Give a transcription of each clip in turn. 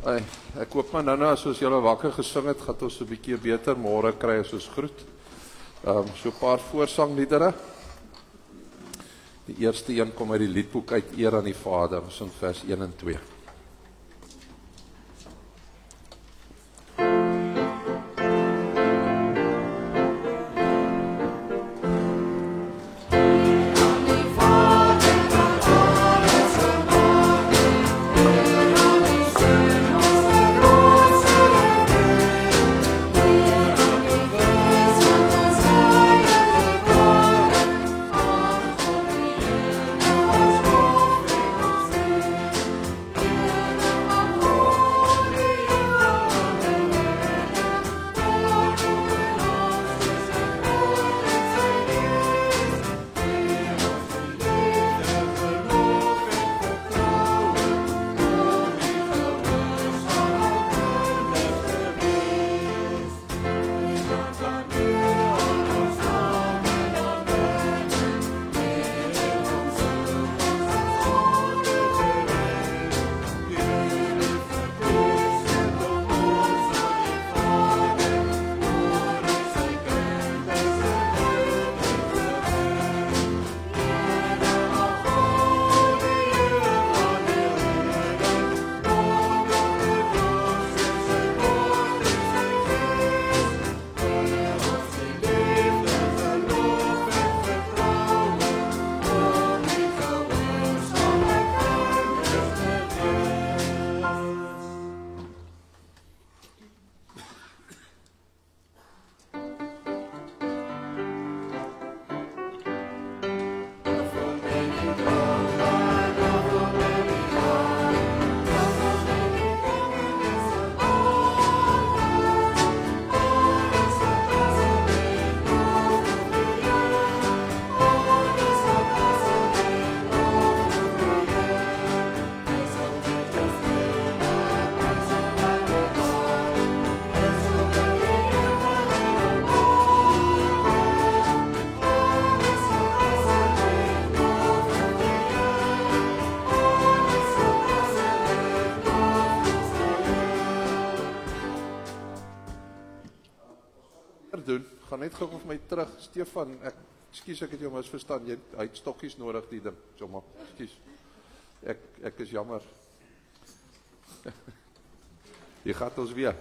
Hey, ek hoop maar nou as ons julle wakker gesing het, gaan ons 'n bietjie beter môre kry as ons groet. So 'n paar voorsangliedere. Die eerste een kom uit die liedboek uit Eer aan die Vader, ons in vers 1 en 2. Gaan net gou vir my terug, Stefan, ekskuus ek het jou misverstaan, jy het stokkies nodig die ding, sommer, ekskuus, ek is jammer, jy gaat ons weer.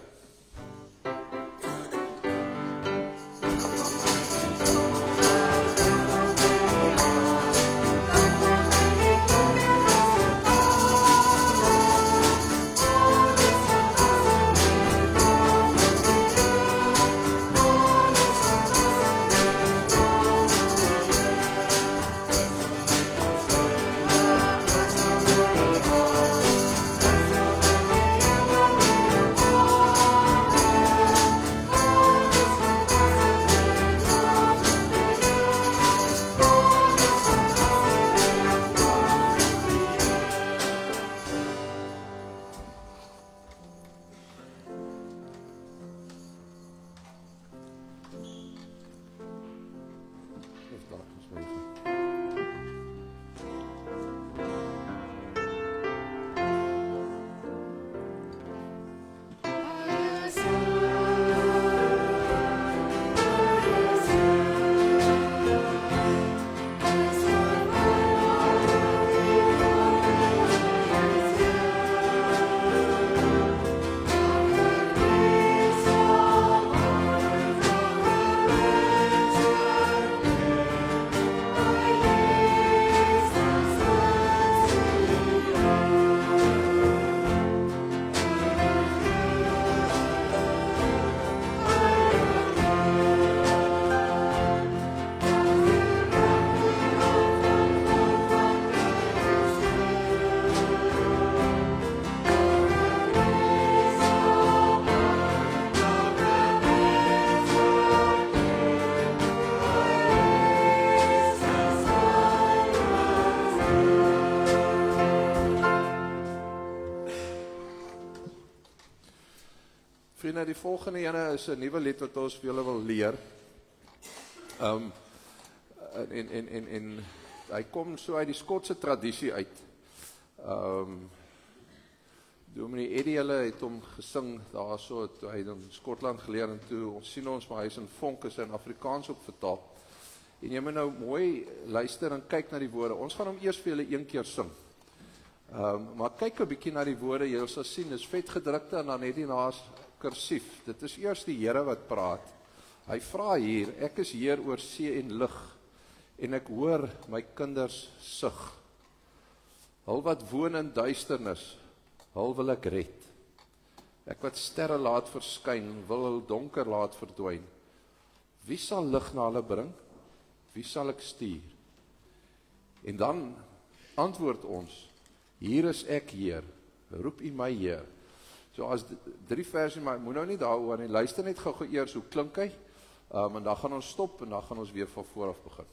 Vriende, die volgende ene is 'n nuwe lied wat ons vir julle wil leer. En hy kom so uit die Skotse tradisie uit. Dominee Eddie hulle het hom gesing daar so, toe hy in Skotland geleer en toe, ons sien ons, maar hy is in vonk, is in Afrikaans ook vertaal. En jy moet nou mooi luister en kyk na die woorde. Ons gaan hom eers vir julle een keer sing. Maar kyk 'n bietjie na die woorde, jy sal sien, dis vet gedrukte en dan net die naas kursief. Dit is eers die Here wat praat. Hy vra hier, ek is Heer oor see en lug, en ek hoor my kinders sug. Hul wat woon in duisternis, hul wil ek red. Ek wat sterre laat verskyn, wil hul donker laat verdwyn. Wie sal lig na hulle bring? Wie sal ek stuur? En dan antwoord ons, hier is ek Heer, roep u my Heer. So as 3 verse, maar moet nou nie daaroor nie, luister net gou eers, hoe klink hy? En dan gaan ons stop en dan gaan ons weer van voor af begin.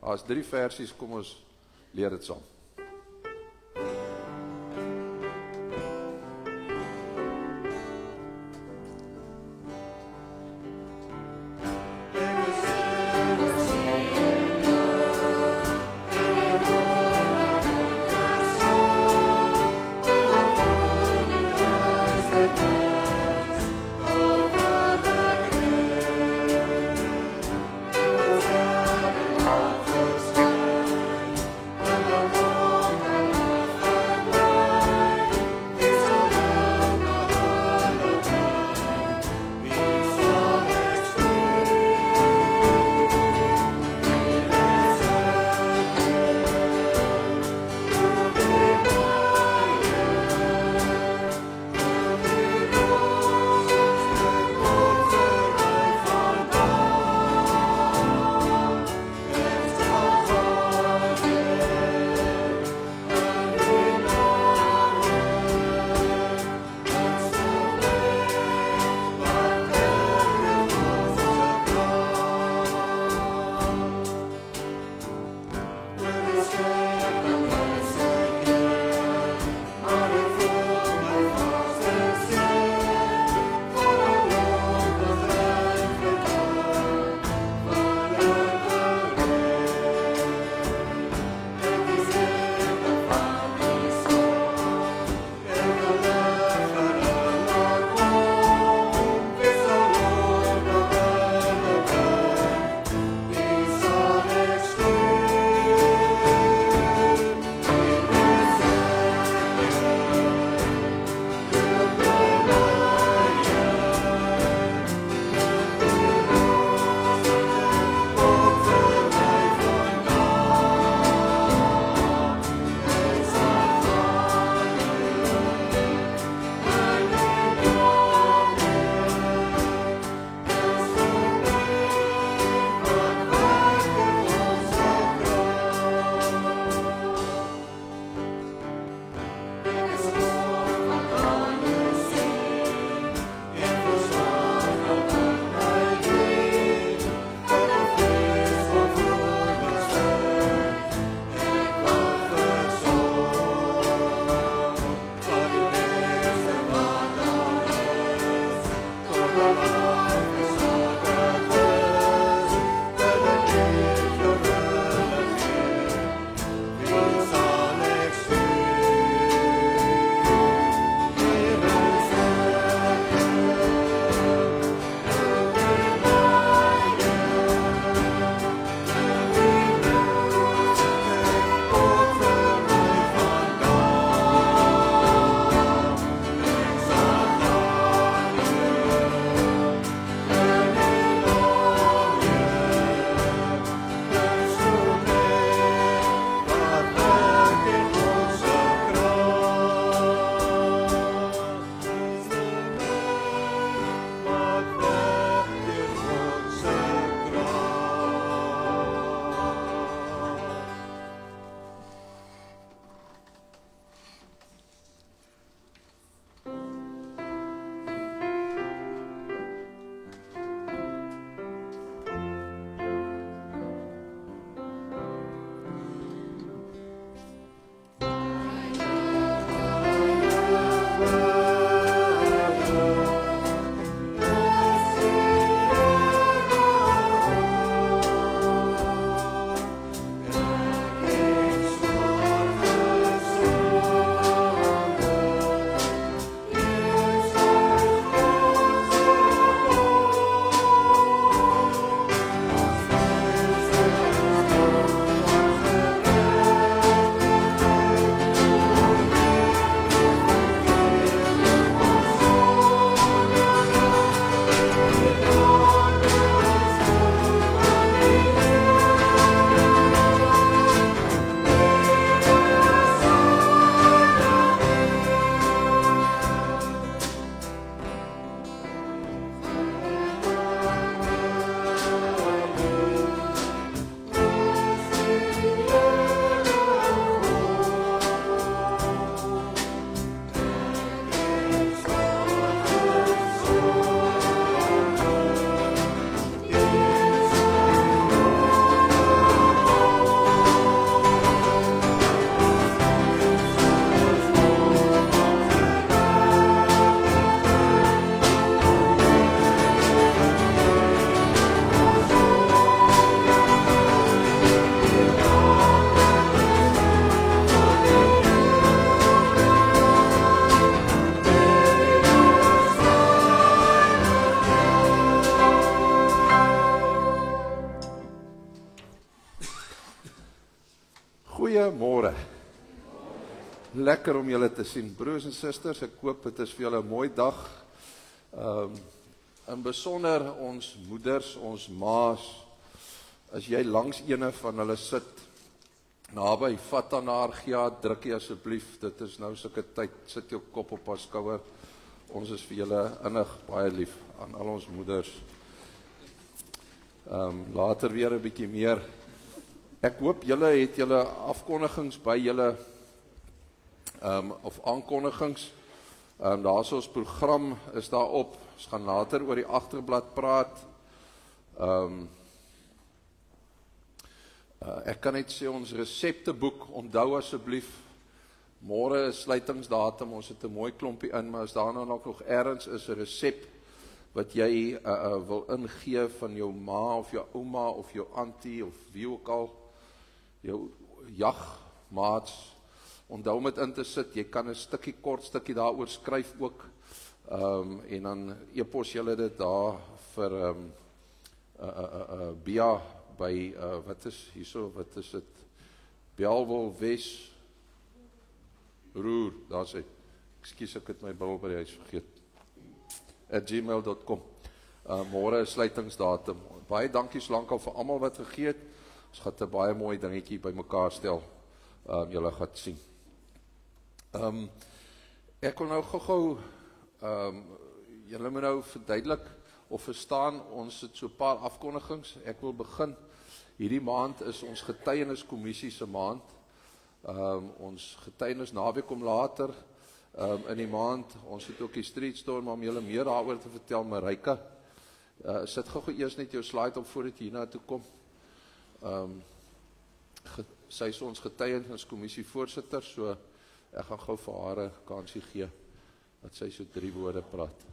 As 3 versies, kom ons leer dit saam. Oh, Goeiemôre. Lekker om julle te sien, broers en susters. Ek hoop dit is vir julle 'n mooi dag. In besonder ons moeders, ons maas, as jy langs ene van hulle sit, naby, vat aan haar, gee haar drukkie asseblief. Dit is nou sulke tyd, sit jou kop op haar skouer. Ons is vir julle innig baie lief aan al ons moeders. Later weer 'n bietjie meer. Ek hoop julle het julle afkondigings by julle of aankondigings. Daar is ons program is daarop. Ons gaan later oor die agterblad praat. Ek kan net sê ons resepteboek, onthou asseblief. Môre is sluitingsdatum, ons het 'n mooi klompie in, maar as daar nou nog ergens is 'n resep wat jy wil ingee van jou ma of jou ouma of jou auntie of wie ook al, jou jagmaats, onthou om dit in te sit. Jy kan 'n stukkie, kort stukkie daaroor skryf ook, en dan e-pos julle dit daar vir Bia by, wat is hierso, wat is dit, Belwel Wes Roer, daar sê, ekskuus ek het my bil by die huis vergeet, @gmail.com. Môre is sluitingsdatum. Baie dankie solank al vir almal wat gegee het. Ons gaan 'n baie mooi dingetjie by mekaar stel. Julle gaan sien. Ek wil nou gou julle moet nou verduidelik of verstaan, ons het so 'n paar afkondigings. Ek wil begin. Hierdie maand is ons getuieniskommissie se maand. Ons getuienis naweek kom later in die maand. Ons het ook die Street Storm om julle meer daaroor te vertel. Marika, sit gou eers net jou slide op voordat jy hierna toe kom. Sy is ons getuieniskommissie voorsitter, so ek gaan gou vir haar 'n kansie gee dat sy so 3 woorde praat.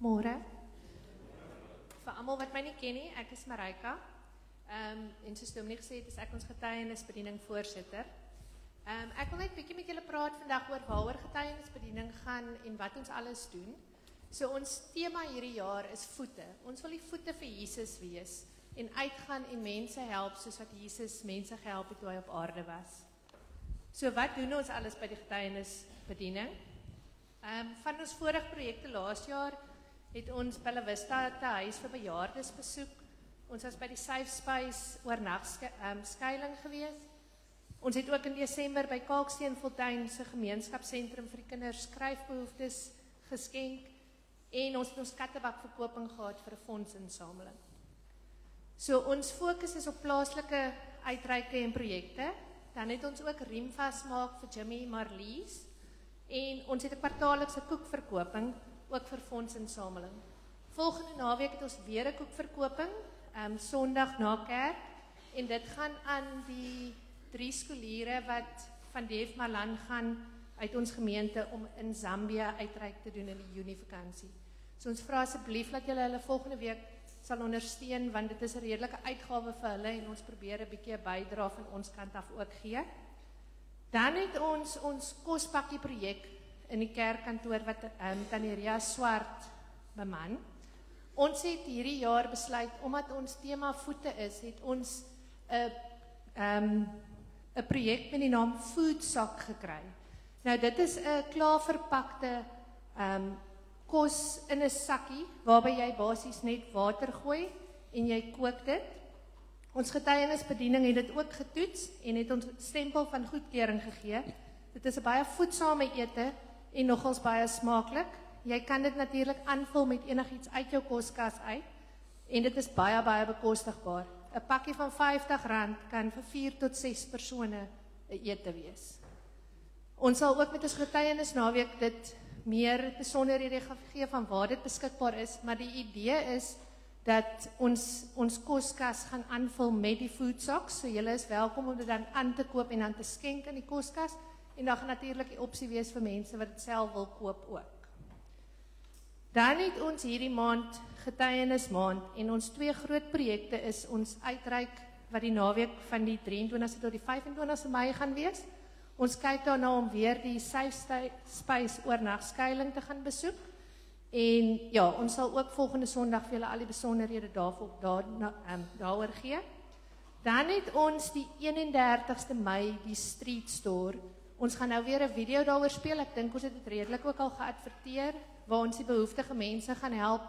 Môre. Vir almal wat my nie ken nie, ek is Marika. En soos Dominee gesê het, is ek ons getuienisbediening voorsitter. Ek wil net 'n bietjie met julle praat vandag oor waaroor getuienisbediening gaan en wat ons alles doen. So ons tema hierdie jaar is voete. Ons wil die voete vir Jesus wees en uitgaan en mense help soos wat Jesus mense gehelp het toe hy op aarde was. So wat doen ons alles by die getuienisbediening? Van ons vorige projekte laas jaar het ons Bella Vista te huis vir bejaardes besoek. Ons was by die Safe Space oornagskuiling gewees. Ons het ook in Desember by Kalksteenfontein se gemeenskapsentrum vir die kinders skryfbehoeftes geskenk en ons het ons kattebakverkoping gehad vir 'n fondsinsameling. So ons fokus is op plaaslike uitreike en projekte. Dan het ons ook riem vasmaak vir Jimmy Marlies en ons het 'n kwartaallikse koekverkoping ook vir fondsinsameling. Volgende naweek het ons weer 'n koekverkoping, Sondag na kerk, en dit gaan aan die 3 skooliere wat van Def Malan gaan uit ons gemeente om in Zambia uitreik te doen in die Junievakansie. So ons vra asseblief dat julle hulle volgende week sal ondersteun, want dit is 'n redelike uitgawe vir hulle en ons probeer 'n bietjie 'n bydrae van ons kant af ook gee. Dan het ons kospakkie projek in die kerkkantoor wat Tannie Ria Swart beman. Ons het hierdie jaar besluit, omdat ons tema voete is, het ons 'n projek met die naam Foodsak gekry. Nou dit is 'n klaar verpakte kos in 'n sakkie, waarby jy basies net water gooi en jy kook dit. Ons getuienisbediening het dit ook getoets en het ons stempel van goedkeuring gegee. Dit is 'n baie voedsame ete en nogals baie smaaklik. Jy kan dit natuurlik aanvul met enigiets uit jou koskas uit en dit is baie, baie bekostigbaar. 'n Pakkie van R50 kan vir 4 tot 6 persone 'n ete wees. Ons sal ook met ons getuienis naweek dit meer besonderhede gee van waar dit beskikbaar is, maar die idee is dat ons koskas gaan aanvul met die foodsak, so julle is welkom om dit dan aan te koop en dan te skenk in die koskas, en dan gaan natuurlik die opsie wees vir mense wat dit self wil koop ook. Dan het ons hierdie maand getuienismaand en ons 2 groot projekte is ons uitreik wat die naweek van die 23ste tot die 25ste Mei gaan wees. Ons kyk daarna om weer die Safe Space oornagskuiling te gaan besoek. En ja, ons sal ook volgende Sondag vir julle al die besonderhede daaroor gee. Dan het ons die 31ste Mei die Street Store. Ons gaan nou weer 'n video daaroor speel. Ek dink ons het dit redelik ook al geadverteer, waar ons die behoeftige mense gaan help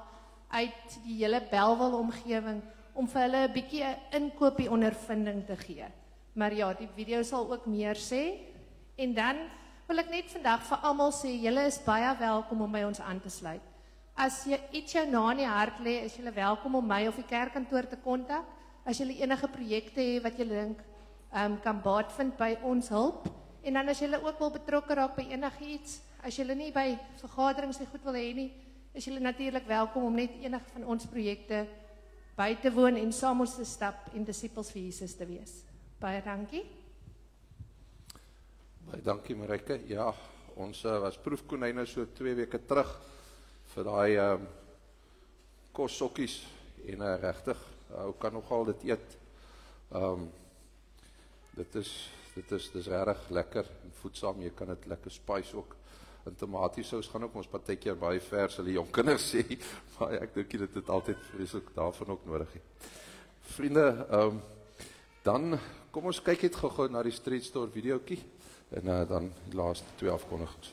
uit die hele Bellville omgewing om vir hulle 'n bietjie 'n inkopie ondervinding te gee. Maar ja, die video sal ook meer sê. En dan wil ek net vandag vir almal sê, julle is baie welkom om by ons aan te sluit. As jy iets jou na in die hart lê, is julle welkom om my of die kerkkantoor te kontak. As julle enige projekte het wat julle dink kan baat vind by ons hulp. En dan as julle ook wil betrokke raak by enigiets, as julle nie by vergaderings nie goed wil hê nie, is julle natuurlik welkom om net enige van ons projekte by te woon en saam ons te stap en disippels vir Jesus te wees. Baie dankie. Baie dankie Marike. Ja, ons was proefkonyne so 2 weke terug vir daai kossokkies en regtig, ou kan nogal dit eet. Dit is regtig lekker en voedsaam. Jy kan dit lekker spice ook. En tomatiesous gaan ook ons partykeer baie vers, hulle jong kinders sê, maar ek dink dit het altyd vreeslik daarvan ook nodig hê. Vriende, dan kom ons kyk net gou-gou na die Street Store videoetjie en dan die laaste 2 afkondigings.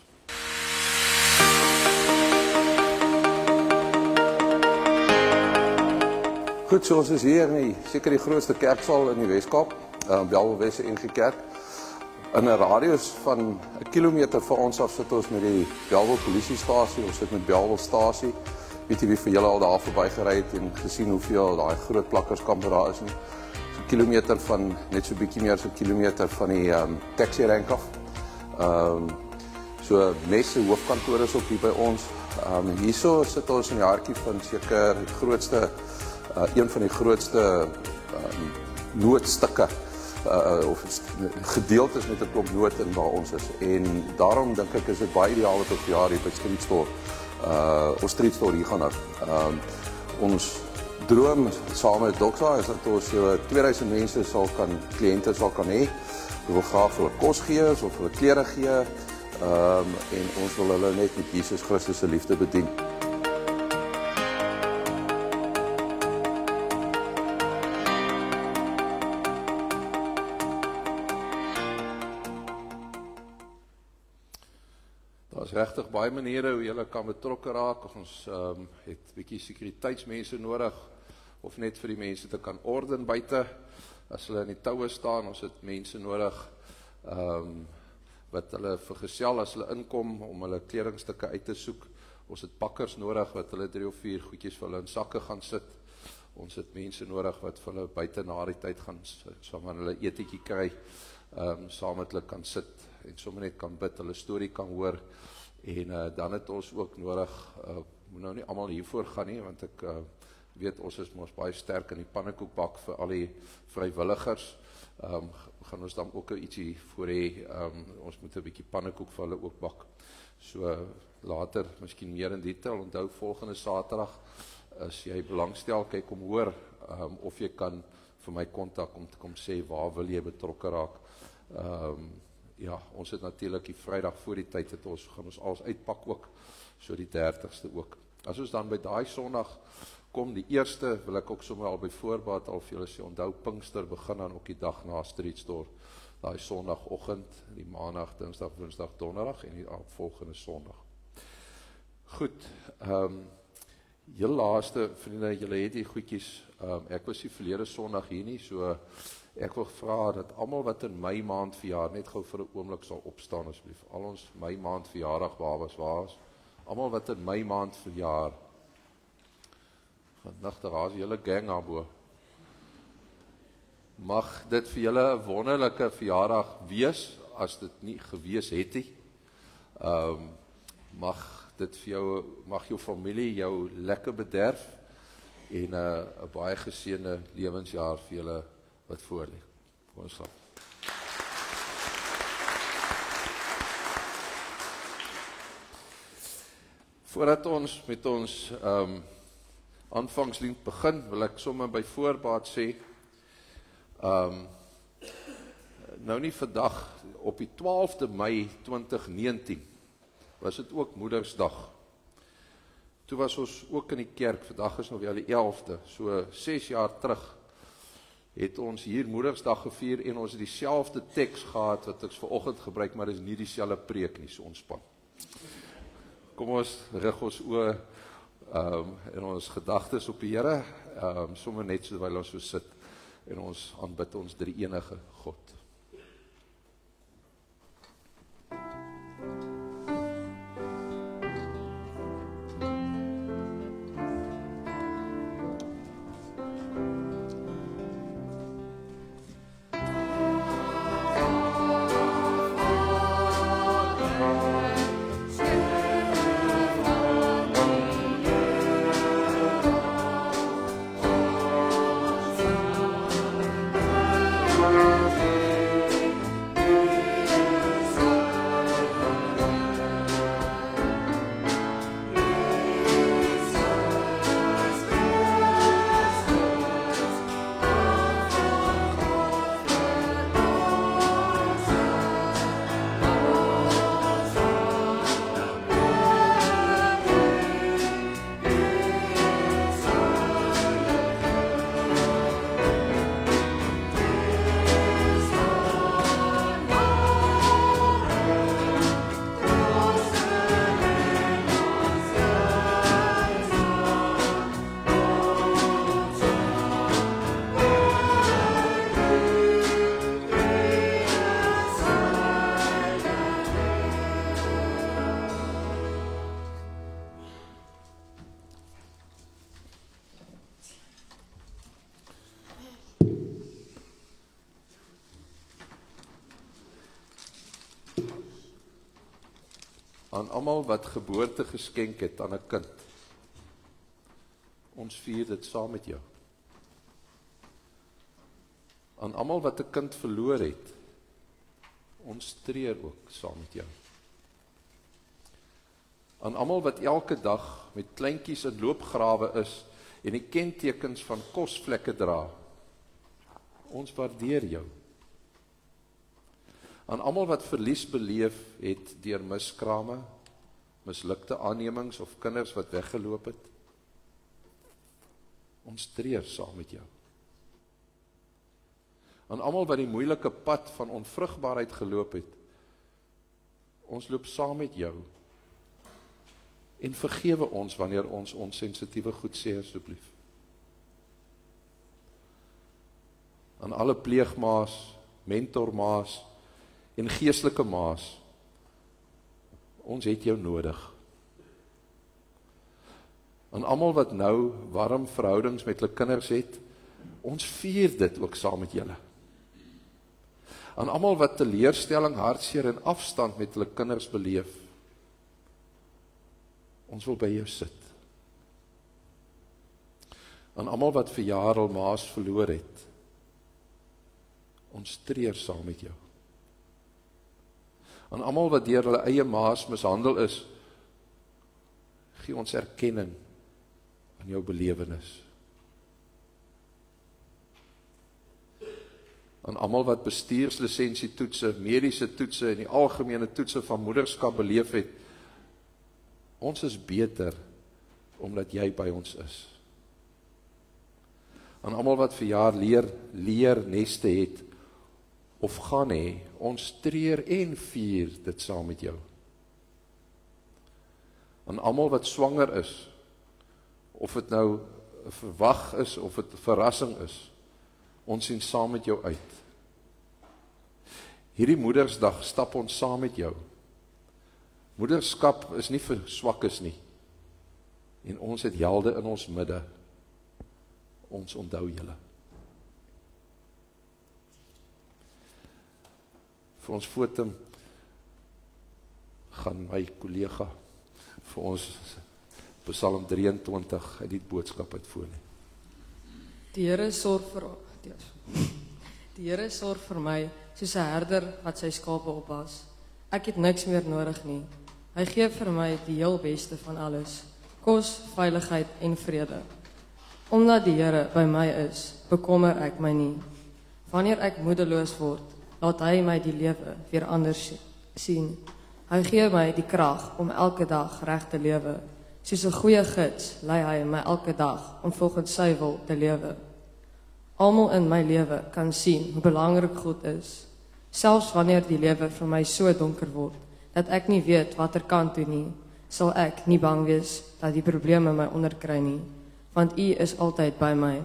Goed, so ons is hier in seker die grootste kerksaal in die Weskaap, Bellville Wes NG Kerk. In 'n radius van 'n kilometer van ons af sit ons met die Bellville polisiestasie, ons sit met Bellvillestasie. Weet jy wie vir julle al daar verby gery het en gesien hoeveel daai groot plakkerskampe daar is nie? So 'n kilometer van, net so 'n bietjie meer as 'n kilometer van die taxi rank af. So Messe hoofkantoor is ook hier by ons. Hierso sit ons in die hartjie van seker die grootste een van die grootste noodstukke of gedeeltes met 'n klomp nood in waar ons is. En daarom dink ek is dit baie ideaal dat ons jaar hier by Street Store ons Street Store hier gaan hou. Ons droom saam met Doxa is dat ons so 2000 mense kliënte sal kan hê. We wil graag vir hulle kos gee, of vir hulle klere gee, en ons wil hulle net met Jesus Christus se liefde bedien. Regtig baie maniere hoe julle kan betrokke raak. Ons het 'n bietjie sekuriteitsmense nodig of net vir die mense te kan orden buite as hulle in die toue staan. Ons het mense nodig wat hulle vergesel as hulle inkom om hulle kledingstukke uit te soek. Ons het pakkers nodig wat hulle 3 of 4 goedjies vir hulle in sakke gaan sit. Ons het mense nodig wat vir hulle buite na die tyd gaan saam met hulle etetjie kry, saam met hulle kan sit en sommer net kan bid, hulle storie kan hoor. En dan het ons ook nodig, moet nou nie almal hiervoor gaan nie, want ek weet ons is mos baie sterk in die pannekoekbak vir al die vrywilligers. Gaan ons dan ook ietsie voor hê, ons moet 'n bietjie pannekoek vir hulle ook bak. So later, miskien meer in detail, onthou volgende Saterdag, as jy belangstel, kyk om hoor, of jy kan vir my kontak om te kom sê, waar wil jy betrokke raak. Ja, ons het natuurlik die Vrydag voor die tyd gaan ons alles uitpak ook, so die 30ste ook. As ons dan by daai Sondag kom, die eerste wil ek ook sommer al by voorbaat al vir julle sê, onthou Pinkster begin dan ook die dag na Street Store, daai Sondagoggend, die Maandag, Dinsdag, Woensdag, Donderdag en die volgende Sondag. Goed, heel laaste, vriende, julle het die goedjies, ek was die verlede Sondag hier nie, so ek wil vra dat almal wat in Mei maand verjaar, net gou vir 'n oomblik sal opstaan asseblief. Al ons Mei maand verjaardag babas, waar is? Almal wat in Mei maand verjaar. Vandag daar is 'n hele gang daarbo. Mag dit vir julle 'n wonderlike verjaardag wees as dit nie gewees het nie. Mag dit vir jou, mag jou familie jou lekker bederf en 'n baie geseënde lewensjaar vir julle wat voor lê. Ons sal. Voordat ons met ons aanvangslied begin, wil ek sommer by voorbaat sê, nou nie vandag, op die 12de Mei 2019, was dit ook Moedersdag. Toe was ons ook in die kerk, vandag is nou weer die 11de, so 6 jaar terug, het ons hier Moedersdag gevier en ons het dieselfde teks gehad wat ek vanoggend gebruik, maar dis nie dieselfde preek nie, so ontspan. Kom ons rig ons oë en ons gedagtes op die Here, sommer net terwyl ons so sit en ons aanbid ons drie-enige God. Aan almal wat geboorte geskenk het aan 'n kind. Ons vier dit saam met jou. Aan almal wat 'n kind verloor het. Ons treur ook saam met jou. Aan almal wat elke dag met kleintjies in loopgrawe is en die kentekens van kosvlekke dra. Ons waardeer jou. Aan almal wat verlies beleef het deur miskrame, mislukte aannemings of kinders wat weggeloop het. Ons treur saam met jou. Aan almal wat die moeilike pad van onvrugbaarheid geloop het. Ons loop saam met jou. En vergewe ons wanneer ons onsensitiewe goed sê asseblief. Aan alle pleegmaas, mentormaas en geestelike maas, ons het jou nodig. Aan almal wat nou warm verhoudings met hulle kinders het, ons vier dit ook saam met julle. Aan almal wat teleurstelling, hartseer en afstand met hulle kinders beleef, ons wil by jou sit. Aan almal wat vir jare al maas verloor het, ons treur saam met jou. Aan almal wat deur hulle eie maas mishandel is, gee ons erkenning aan jou belewenis. Aan almal wat bestuurslisensie toetse, mediese toetse en die algemene toetse van moederskap beleef het, ons is beter omdat jy by ons is. Aan almal wat vir jaar leerneste het of gaan hê, ons treur en vier dit saam met jou. Aan almal wat swanger is, of dit nou 'n verwag is of dit 'n verrassing is, ons sien saam met jou uit. Hierdie Moedersdag stap ons saam met jou. Moederskap is nie vir swakkes nie. En ons het helde in ons midde. Ons onthou julle. Vir ons fotum gaan my kollega vir ons Psalm 23 uit die boodskap uitvoer. Die Here sorg vir my soos 'n herder wat sy skape oppas. Ek het niks meer nodig nie. Hy gee vir my die heel beste van alles: kos, veiligheid en vrede. Omdat die Here by my is, bekommer ek my nie. Wanneer ek moedeloos word, laat hy my die lewe weer anders sien. Hy gee my die krag om elke dag reg te lewe. Soos 'n goeie gids lei hy my elke dag om volgens sy wil te lewe. Almal in my lewe kan sien hoe belangrik God is. Selfs wanneer die lewe vir my so donker word, dat ek nie weet watter kant toe nie, sal ek nie bang wees dat die probleme my onderkry nie, want U is altyd by my.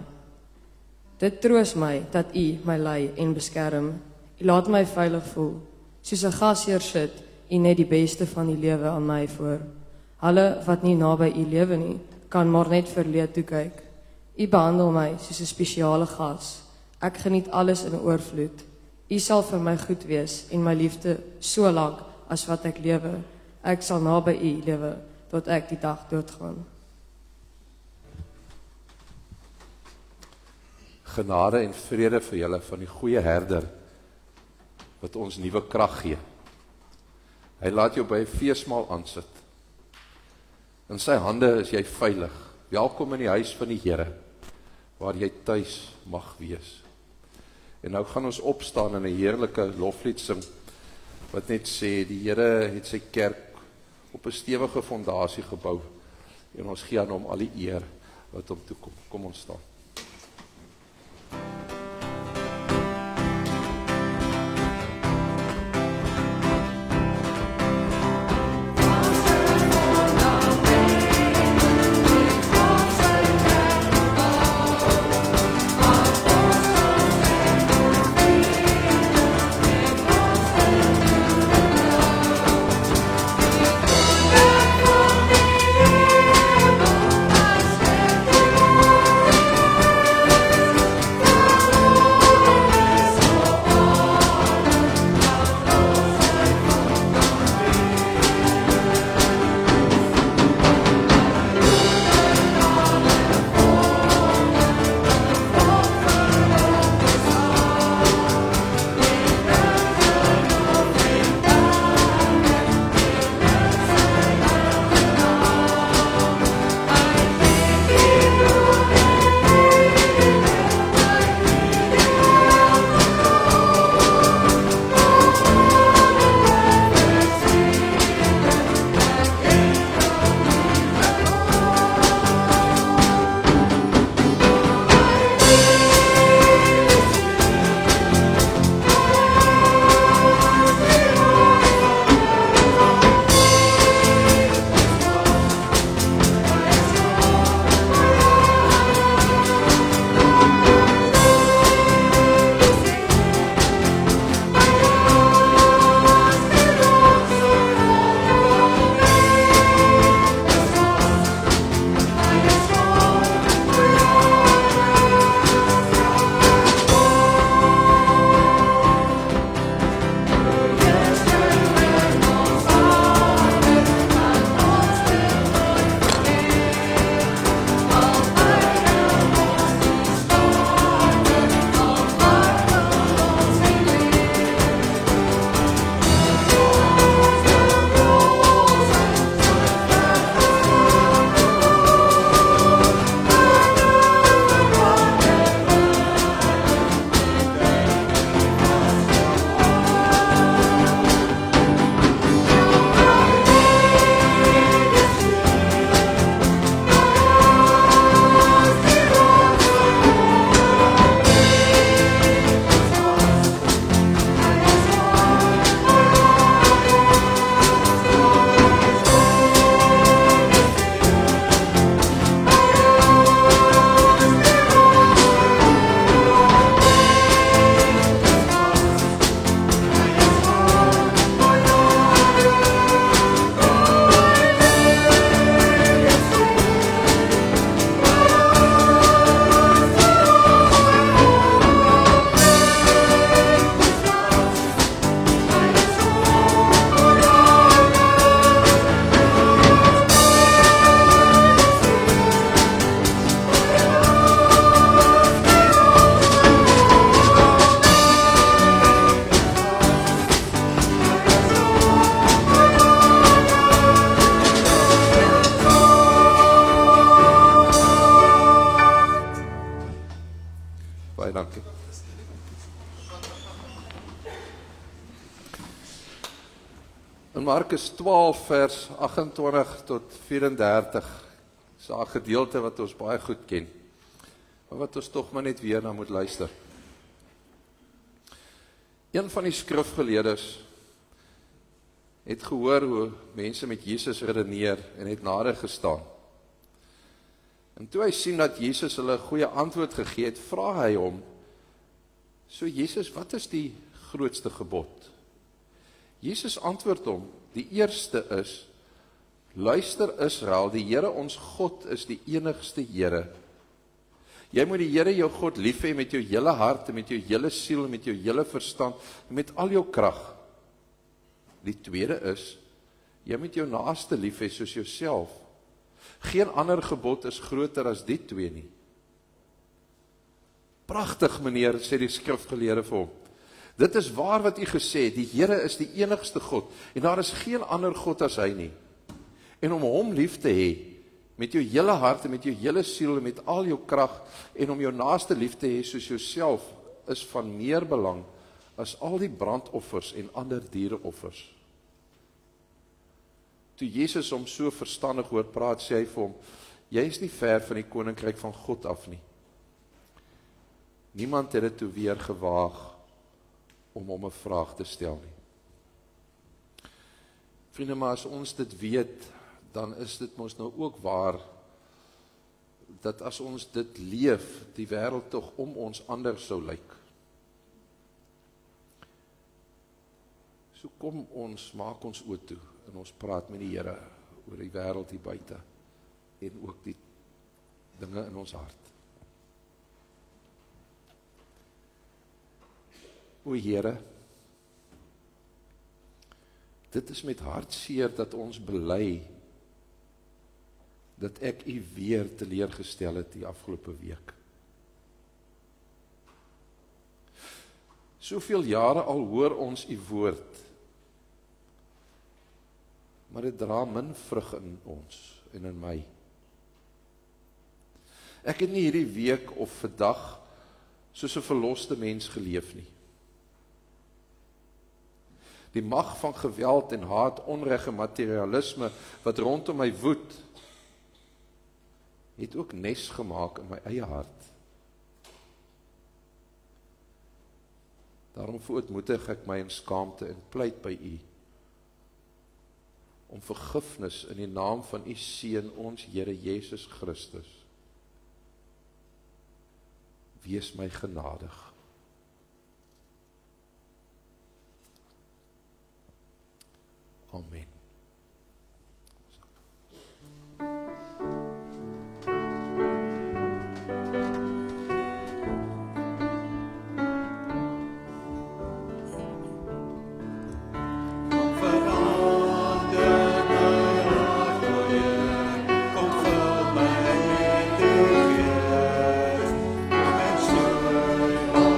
Dit troos my dat U my lei en beskerm. U laat my veilig voel. Soos 'n gasheer sit U net die beste van die lewe aan my voor. Hulle wat nie naby U lewe nie, kan maar net verleed toe kyk. U behandel my soos 'n spesiale gas. Ek geniet alles in oorvloed. U sal vir my goed wees en my liefde so lank as wat ek lewe. Ek sal naby U lewe tot ek die dag doodgaan. Genade en vrede vir julle van die goeie herder wat ons nuwe krag gee. Hy laat jou by 'n feesmaal aansit. In sy hande is jy veilig. Welkom in die huis van die Here, waar jy tuis mag wees. En nou gaan ons opstaan en 'n heerlike loflied sing, wat net sê, die Here het sy kerk op 'n stewige fondasie gebou, en ons gee aan hom al die eer wat hom toekom. Kom ons staan. In Markus 12 vers 28 tot 34 is daar 'n gedeelte wat ons baie goed ken, maar wat ons tog maar net weer na moet luister. Een van die skrifgeleerdes het gehoor hoe mense met Jesus redeneer en het nader gestaan. En toe hy sien dat Jesus hulle 'n goeie antwoord gegee het, vra hy hom, so Jesus, wat is die grootste gebod? Jesus antwoord hom, die eerste is, luister Israel, die Here ons God is die enigste Here. Jy moet die Here jou God lief hê met jou hele hart, en met jou hele siel, en met jou hele verstand, en met al jou krag. Die tweede is, jy moet jou naaste lief hê soos jouself. Geen ander gebod is groter as die twee nie. Pragtig, meneer, sê die skrifgeleerde vir hom. Dit is waar wat u gesê het, die Here is die enigste God, en daar is geen ander God as hy nie. En om hom lief te hê, met jou hele hart, en met jou hele siel, en met al jou krag, en om jou naaste lief te hê soos jouself, is van meer belang as al die brandoffers en ander diereoffers. Toe Jesus hom so verstandig hoor praat, sê hy vir hom, jy is nie ver van die koninkryk van God af nie. Niemand het dit toe weer gewaag om hom 'n vraag te stel nie. Vriende, maar as ons dit weet, dan is dit mos nou ook waar, dat as ons dit leef, die wêreld tog om ons anders sou lyk. So kom ons, maak ons oë toe, en ons praat met die Here oor die wêreld hier buite, en ook die dinge in ons hart. O Here, dit is met hartseer dat ons bely, dat ek u weer teleurgestel het die afgelope week. Soveel jare al hoor ons u woord, maar dit dra min vrug in ons en in my. Ek het nie hierdie week of vandag soos 'n verloste mens geleef nie. Die mag van geweld en haat, onreg en materialisme wat rondom my woed, het ook nes gemaak in my eie hart. Daarom verootmoedig ek my in skaamte en pleit by u, om vergifnis in die naam van u Seun, ons Here Jesus Christus. Wees my genadig. Amen. Kom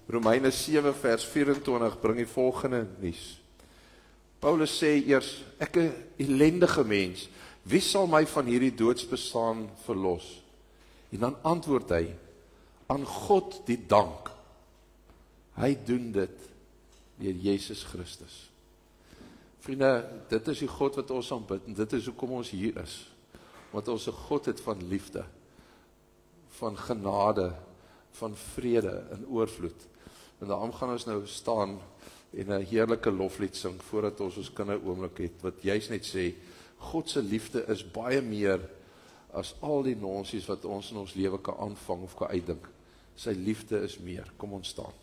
Romeine 7 vers 24 bring die volgende nuus. Paulus sê eers, ek 'n ellendige mens, wie sal my van hierdie doodsbestaan verlos? En dan antwoord hy, aan God die dank. Hy doen dit deur Jesus Christus. Vriende, dit is die God wat ons aanbid, en dit is hoekom ons hier is. Want ons 'n God het van liefde, van genade, van vrede in oorvloed. En daarom gaan ons nou staan en 'n heerlike loflied sing, voordat ons kinderoomlik het, wat juist net sê, God se liefde is baie meer as al die nonsies wat ons in ons lewe kan aanvang of kan uitdink. Sy liefde is meer. Kom ons staan.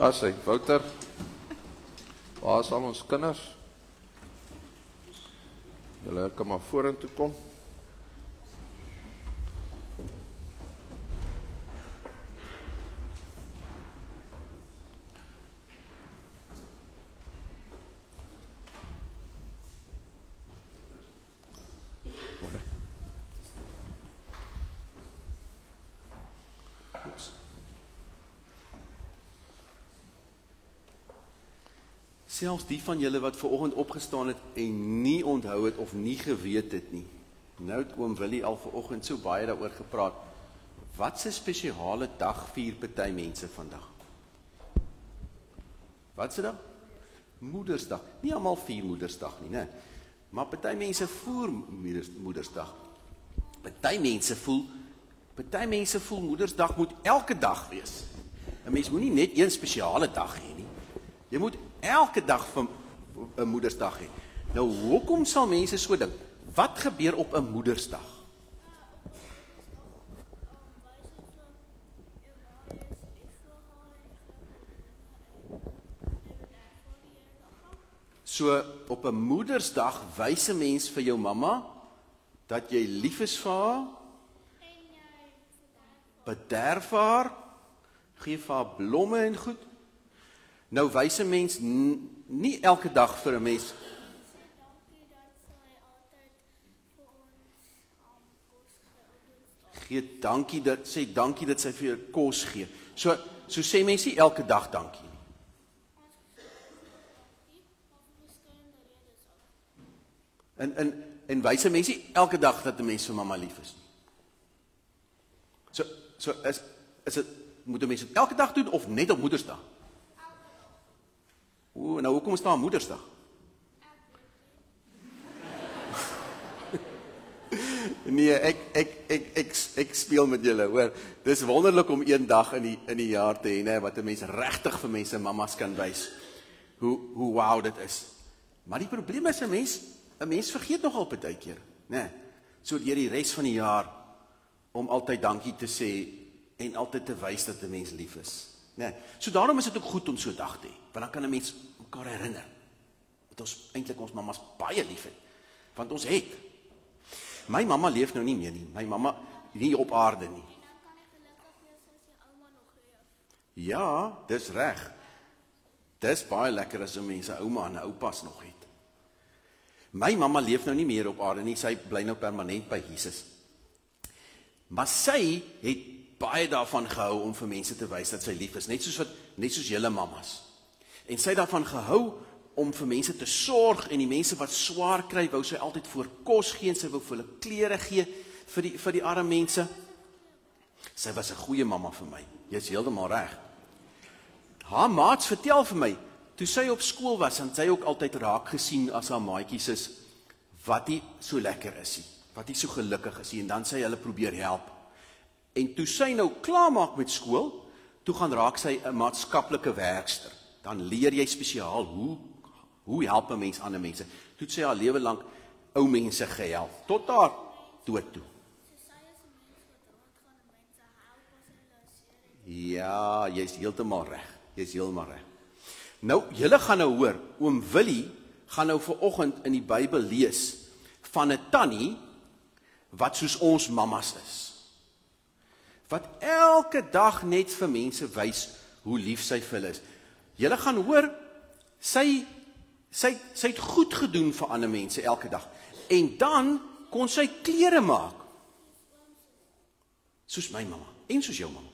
As hy, Wouter, waar is al ons kinders? Julle kan maar vorentoe kom. Selfs die van julle wat vanoggend opgestaan het en nie onthou het of nie geweet het nie. Nou het oom Willie al vanoggend so baie daaroor gepraat. Wat 'n spesiale dag vier party mense vandag? Wat se dag? Moedersdag. Nie almal vier Moedersdag nie, né? Maar party mense voer Moedersdag. Party mense voel Moedersdag moet elke dag wees. 'n Mens moenie net een spesiale dag hê nie. Jy moet elke dag van 'n Moedersdag hê. Nou, hoekom sal mense so dink? Wat gebeur op 'n Moedersdag? So, op 'n Moedersdag wys 'n mens vir jou mamma dat jy lief is vir haar, bederf haar, gee vir haar blomme en goed. Nou wys 'n mens nie elke dag vir 'n mens sê dankie dat sy vir jou kos gee. So sê mens nie elke dag dankie. En wys 'n mens nie elke dag dat 'n mens vir mamma lief is. So is dit, moet 'n mens dit elke dag doen of net op Moedersdag? Nou hoekom is daar Moedersdag? Nee, ek speel met julle, hoor. Dis wonderlik om een dag in die jaar te hê, wat 'n mens regtig vir mense mammas kan wys hoe wow dit is. Maar die probleem is 'n mens vergeet nogal partykeer, né? So deur die res van die jaar om altyd dankie te sê en altyd te wys dat 'n mens lief is, né? So daarom is dit ook goed om so 'n dag te hê, want dan kan 'n mens mekaar herinner dat ons eintlik ons mammas baie lief het, want ons het. My mamma leef nou nie meer nie. My mamma nie op aarde nie. Ja, dis reg. Dis baie lekker as 'n mens 'n ouma en 'n oupas nog het. My mamma leef nou nie meer op aarde nie. Sy bly nou permanent by Jesus. Maar sy het baie daarvan gehou om vir mense te wys dat sy lief is, net soos julle mammas. En sy het daarvan gehou om vir mense te sorg, en die mense wat swaar kry, wou sy altyd voor kos gee, en sy wou vir hulle klere gee, vir die arme mense. Sy was 'n goeie mamma vir my, jy is heeltemal reg. Haar maats vertel vir my, toe sy op skool was, en sy ook altyd raak gesien as haar maatjies is, wat die so lekker is, wat die so gelukkig is, en dan sy hulle probeer help. En toe sy nou klaar maak met skool, toe gaan raak sy 'n maatskaplike werkster. Dan leer jy spesiaal hoe help 'n mens ander mense. Toe sy haar lewe lank ou mense gehelp, tot haar dood toe. Ja, jy's heeltemal reg. Nou, julle gaan nou hoor, oom Willie gaan nou vanoggend in die Bybel lees van 'n tannie wat soos ons mammas is. Wat elke dag net vir mense wys hoe lief sy vir hulle is. Julle gaan hoor, sy het goed gedoen vir ander mense elke dag. En dan kon sy klere maak. Soos my mamma en soos jou mamma.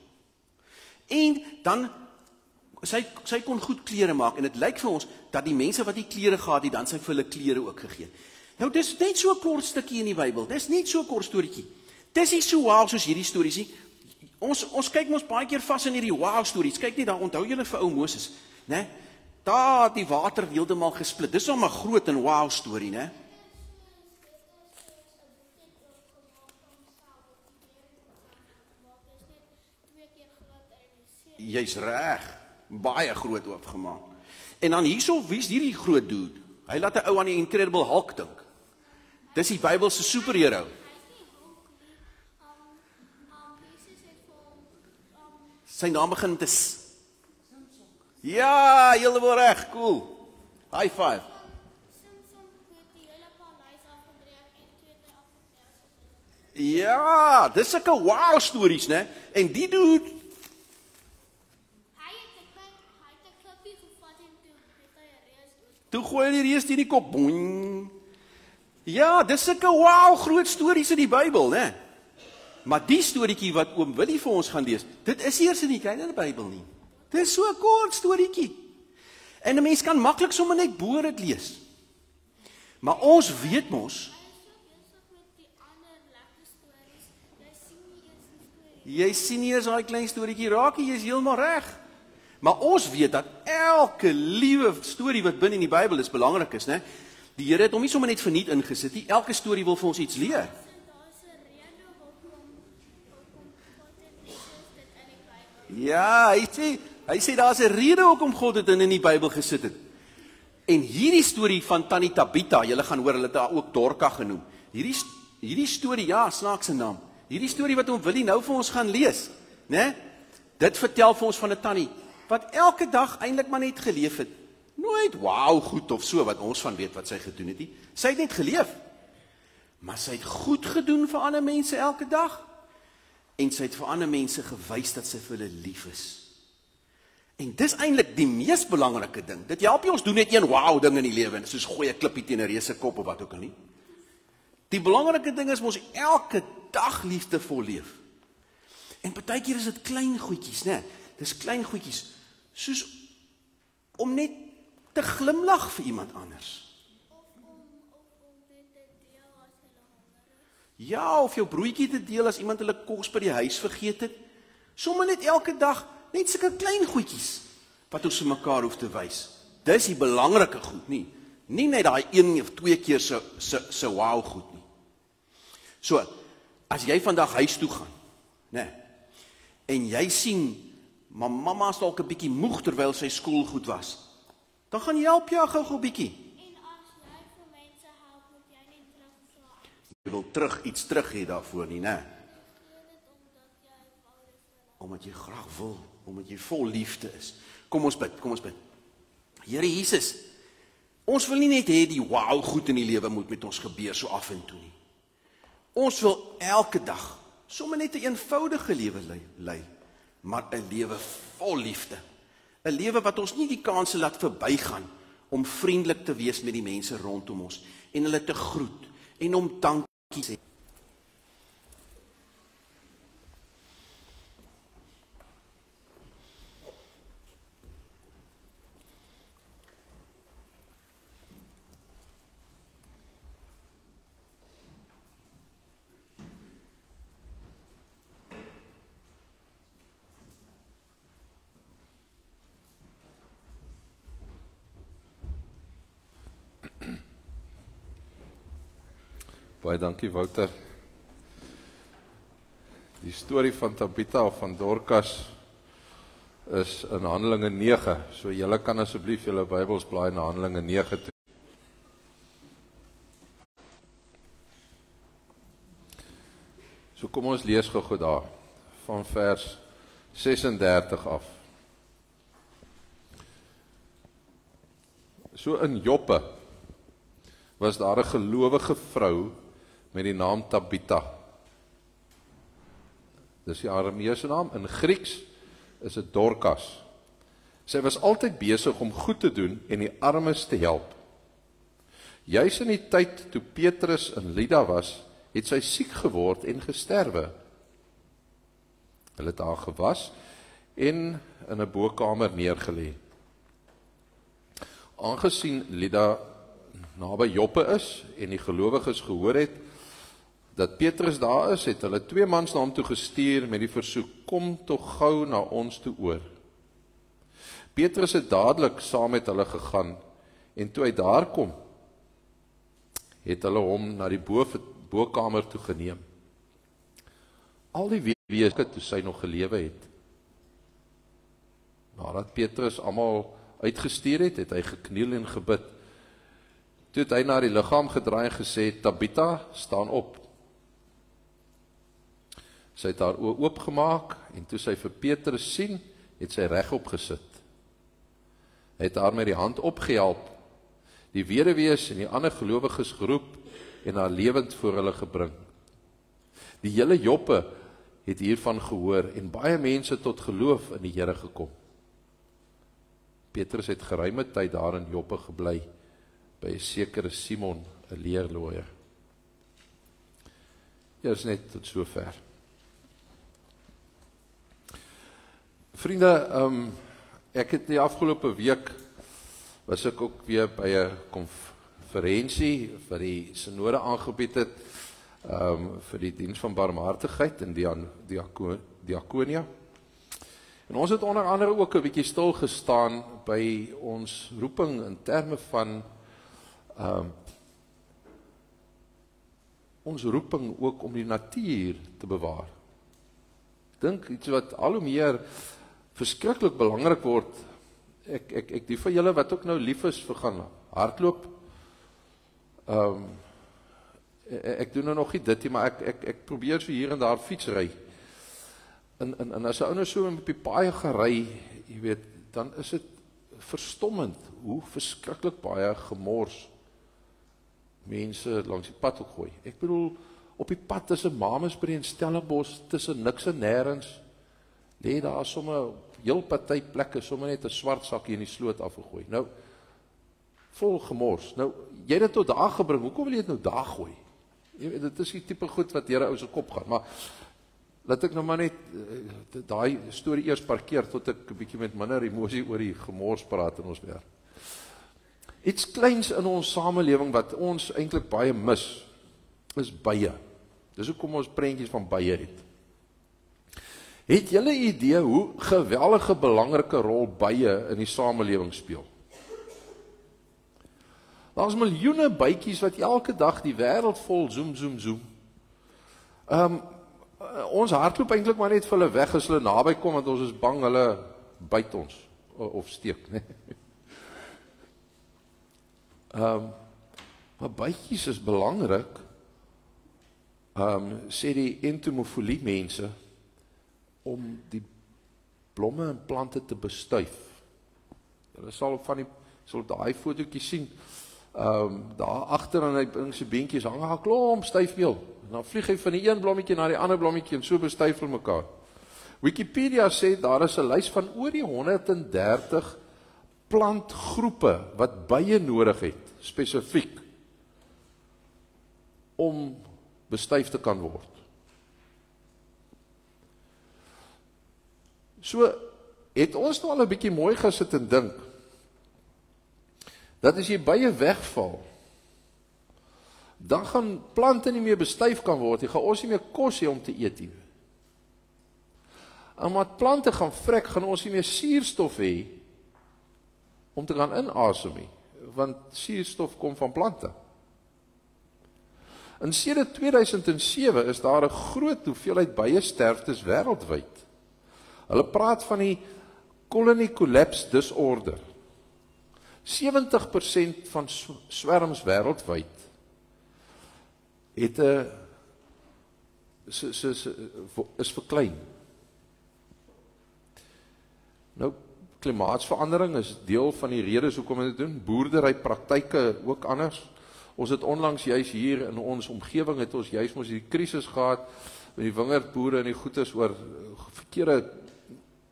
En dan sy kon goed klere maak, en dit lyk vir ons dat die mense wat die klere gehad het, dan sy vir hulle klere ook gegee. Nou dis net so 'n kort stukkie in die Bybel. Dis net so 'n kort storieetjie. Dis nie so wow soos hierdie stories nie. Ons kyk ons baie keer vas in hierdie wow stories. Kyk net daar, onthou julle vir ou Moses, né? Daar het die water heeltemal gesplit. Dis nog 'n groot en wow storie, né? Jy's reg. Baie groot oopgemaak. En dan hierso, wie's hierdie groot dude? Hy laat 'n ou aan die Incredible Hulk dink. Dis die Bybelse superhero. Sy naam begin met 'n S. Ja, heeltemal reg, cool. High five. Ja, dis sulke wow stories, né? En die dude, toe gooi hy die reus teen die kop. Boing. Ja, dis sulke wow groot stories in die Bybel, né? Maar die storieetjie wat oom Willie vir ons gaan lees, dit is eers in die kleiner Bybel nie. Dit is so 'n kort storieetjie. En 'n mens kan maklik sommer net bo dit lees. Maar ons weet mos, jy sien nie eens daai klein storieetjie raak nie, jy is heeltemal reg. Maar ons weet dat elke liewe storie wat binne in die Bybel is belangrik is, né? Die Here het hom nie sommer net verniet ingesit nie. Elke storie wil vir ons iets leer. Ja, hy sê daar's 'n rede hoekom God dit in die Bybel gesit het. En hierdie storie van Tannie Tabitha, julle gaan hoor, hulle het haar ook Dorka genoem. Hierdie storie, ja, snaakse naam. Hierdie storie wat oom Willie nou vir ons gaan lees, né? Dit vertel vir ons van 'n tannie wat elke dag eintlik maar net geleef het. Nooit wow goed of so wat ons van weet wat sy gedoen het nie. Sy het net geleef. Maar sy het goed gedoen vir ander mense elke dag. En sy het vir ander mense gewys dat sy vir hulle lief is. En dis eintlik die mees belangrike ding. Dit help nie ons doen net een wow ding in die lewe, soos gooi 'n klippie teen 'n reuse kop of wat ook al nie. Die belangrike ding is ons elke dag liefdevol leef. En partykeer is dit klein goedjies, né? Dis klein goedjies, soos om net te glimlag vir iemand anders. Ja, of jou broodjie te deel as iemand hulle kos by die huis vergeet het. Sommige net elke dag, net sulke klein goedjies wat ons vir mekaar hoef te wys. Dis die belangrike goed, nie net daai 1 of 2 keer se wow goed nie. So, as jy vandag huis toe gaan, né? En jy sien, maar mamma is dalk 'n bietjie moeg terwyl sy skoolgoed was. Dan gaan jy help jou gou-gou bietjie. En as jy vir mense help, moet jy nie terugvra. Jy wil iets terug hê daarvoor nie, né? Omdat jy graag wil, omdat jy vol liefde is. Kom ons bid. Here Jesus, ons wil nie net hê die wow goed in die lewe moet met ons gebeur so af en toe nie. Ons wil elke dag sommer net 'n eenvoudige lewe lei, maar 'n lewe vol liefde. 'n Lewe wat ons nie die kanse laat verbygaan om vriendelik te wees met die mense rondom ons en hulle te groet en om dankie te sê. Baie dankie Wouter. Die storie van Tabitha of van Dorcas is in Handelinge 9. So julle kan asseblief julle Bybels blaai na Handelinge 9 toe. So kom ons lees gou daar van vers 36 af. So in Joppe was daar 'n gelowige vrou met die naam Tabitha. Dis die Arameese naam, in Grieks is dit Dorcas. Sy was altyd besig om goed te doen en die armes te help. Juis in die tyd toe Petrus in Lydda was, het sy siek geword en gesterwe. Hulle het haar gewas en in 'n bokamer neergelê. Aangesien Lydda naby Joppe is en die gelowiges gehoor het dat Petrus daar is, het hulle 2 mans na hom toe gestuur met die versoek: kom tog gou na ons toe oor. Petrus het dadelik saam met hulle gegaan en toe hy daar kom, het hulle hom na die bokamer toe geneem. Al die wese toe sy nog gelewe het. Nadat Petrus almal uitgestuur het, het hy gekniel en gebid. Toe het hy na die liggaam gedraai en gesê: Tabitha, staan op. Sy het haar oë oopgemaak en toe sy vir Petrus sien, het sy regop gesit. Hy het haar met die hand opgehelp, die weduwees en die ander gelowiges geroep en haar lewend voor hulle gebring. Die hele Joppe het hiervan gehoor en baie mense tot geloof in die Here gekom. Petrus het geruime tyd daar in Joppe gebly, by 'n sekere Simon, 'n leerlooier. Ja, is net tot sover. Vriende, ek het die afgelope week, was ek ook weer by 'n konferensie wat die synode aangebied het, vir die diens van barmhartigheid in Diakonia. En ons het onder andere ook 'n bietjie stil gestaan by ons roeping in terme van ons roeping ook om die natuur te bewaar. Ek dink iets wat al hoe meer verskriklik belangrik word. Ek die van julle wat ook nou lief is vir gaan hardloop. Ek doen nou nog nie dit nie, maar ek probeer so hier en daar fietsry. En as 'n ou nou so op die paaie gery, jy weet, dan is dit verstommend hoe verskriklik baie gemors mense langs die pad ook gooi. Ek bedoel, op die pad tussen Mamasbury en Stellenbosch, tussen niks en nêrens, lê daar sommer heel party plekke, sommer net 'n swart sakkie in die sloot afgegooi. Nou, vol gemors. Nou, jy het dit tot daar gebring, hoekom wil jy dit nou daar gooi? Jy weet, dit is die tipe goed wat deur 'n ou se kop gaan, maar laat ek nou maar net daai storie eers parkeer tot ek 'n bietjie met minder emosie oor die gemors praat in ons werk. Iets kleins in ons samelewing wat ons eintlik baie mis, is bye. Dis hoekom ons prentjies van bye het. Het julle 'n idee hoe geweldige belangrike rol bye in die samelewing speel? Daar's miljoene bytjies wat elke dag die wêreld vol zoom. Ons hardloop eintlik maar net vir hulle weg as hulle naby kom, want ons is bang hulle byt ons of steek, né? Maar bytjies is belangrik, sê die entomofolie mense, om die blomme en plante te bestuif. Hulle sal op daai fotootjie sien, daar agter in sy beentjies hang 'n klomp styfmeel. En dan vlieg hy van die een blommetjie na die ander blommetjie en so bestuif hulle mekaar. Wikipedia sê daar is 'n lys van oor die 130 plantgroepe wat bye nodig het, spesifiek, om bestuif te kan word. So, het ons nou al 'n bietjie mooi gesit en dink, dat as jy bye wegval, dan gaan plante nie meer bestuif kan word, jy gaan ons nie meer kos hê om te eet nie. En omdat plante gaan vrek, gaan ons nie meer suurstof hê om te gaan inasem nie, want suurstof kom van plante. In sedert 2007 is daar 'n groot hoeveelheid bye sterftes wêreldwyd. Hulle praat van die colony collapse disorder. 70% van swerms wêreldwyd het is verklein. Nou, klimaatsverandering is deel van die redes hoekom ons dit doen. Boerderypraktyke ook anders. Ons het onlangs juis hier in ons omgewing het ons juis mos die krisis gehad met die wingerdboere en die goedes oor verkeerde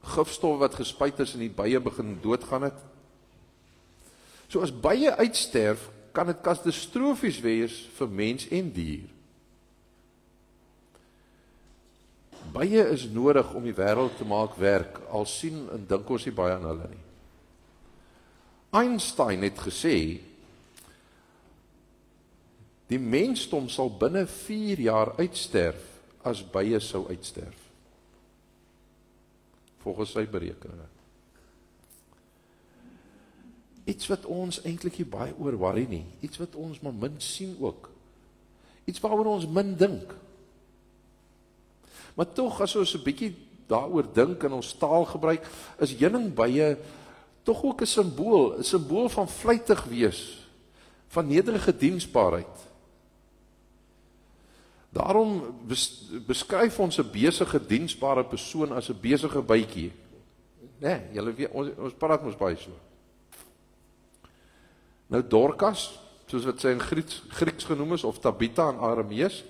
gifstof wat gespuit is en die bye begin doodgaan het. So as bye uitsterf, kan dit katastrofies wees vir mens en dier. Bye is nodig om die wêreld te maak werk, al sien en dink ons nie baie aan hulle nie. Einstein het gesê, die mensdom sal binne 4 jaar uitsterf, as bye sou uitsterf. Volgens sy berekeninge. Iets wat ons eintlik nie baie oor worry nie, iets wat ons maar min sien ook, iets waaroor ons min dink. Maar tog, as ons 'n bietjie daaroor dink en ons taal gebruik, is heuningbye tog ook 'n simbool van vlytig wees, van nederige diensbaarheid. Daarom beskryf ons 'n besige diensbare persoon as 'n besige bytjie. Nee, julle weet, ons praat mos baie so. Nou Dorcas, soos wat sy in Grieks genoem is, of Tabitha in Aramees,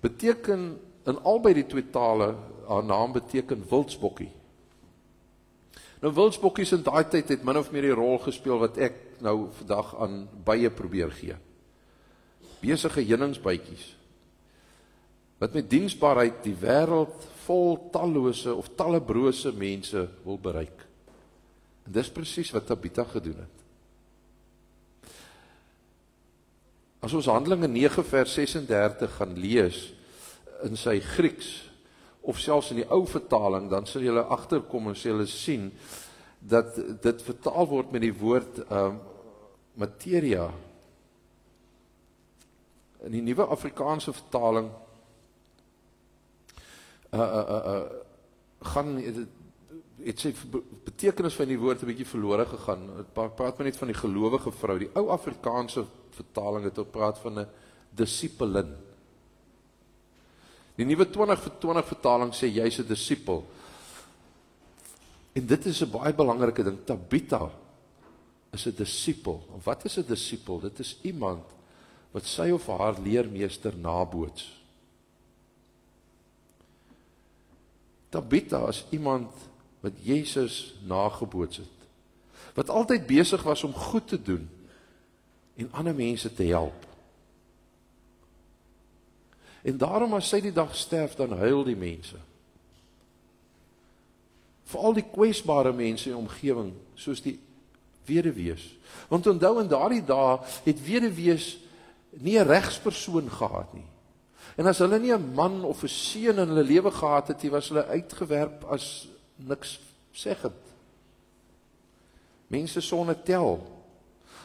beteken in albei die twee tale, haar naam beteken wildsbokkie. Nou wildsbokkies in daai tyd het min of meer die rol gespeel wat ek nou vandag aan bye probeer gee. Besige heuningsbytjies, wat met diensbaarheid die wêreld vol tallose of tallebrose mense wil bereik. En dis presies wat Tabitha gedoen het. As ons Handelinge 9 vers 36 gaan lees in sy Grieks, of selfs in die ou vertaling, dan sal julle agterkom en sal julle sien, dat dit vertaal word met die woord materia. In die nuwe Afrikaanse vertaling het sy betekenis van die woord 'n bietjie verlore gegaan. Het praat maar net van die gelowige vrou. Die ou Afrikaanse vertaling het ook praat van 'n disipelin. Die nuwe 2020 vertaling sê jy's 'n disipel. En dit is 'n baie belangrike ding. Tabitha is 'n disipel. En wat is 'n disipel? Dit is iemand wat sy of haar leermeester naboots. Tabitha is iemand wat Jesus nageboots het. Wat altyd besig was om goed te doen en ander mense te help. En daarom as sy die dag sterf, dan huil die mense. Veral die kwesbare mense in die omgewing, soos die weduwees. Want onthou in daardie dae het weduwees nie 'n regspersoon gehad nie. En as hulle nie 'n man of 'n seun in hulle lewe gehad het, was hulle uitgewerp as niks seggend. Mense sonder tel.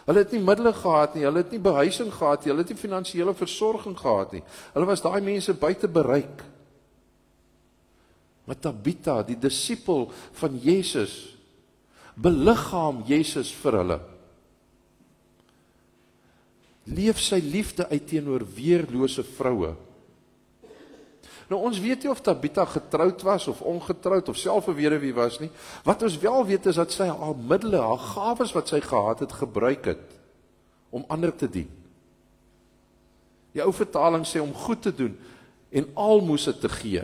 Hulle het nie middele gehad nie, hulle het nie behuising gehad nie, hulle het nie finansiële versorging gehad nie. Hulle was daai mense buite bereik. Maar Tabitha, die disipel van Jesus, beliggaam Jesus vir hulle. Leef sy liefde uit teenoor weerlose vroue. Nou ons weet nie of Tabitha getroud was of ongetroud of self 'n weduwee was nie. Wat ons wel weet is dat sy haar middele, haar gawes wat sy gehad het, gebruik het om ander te dien. Die ou vertaling sê om goed te doen en almoses te gee.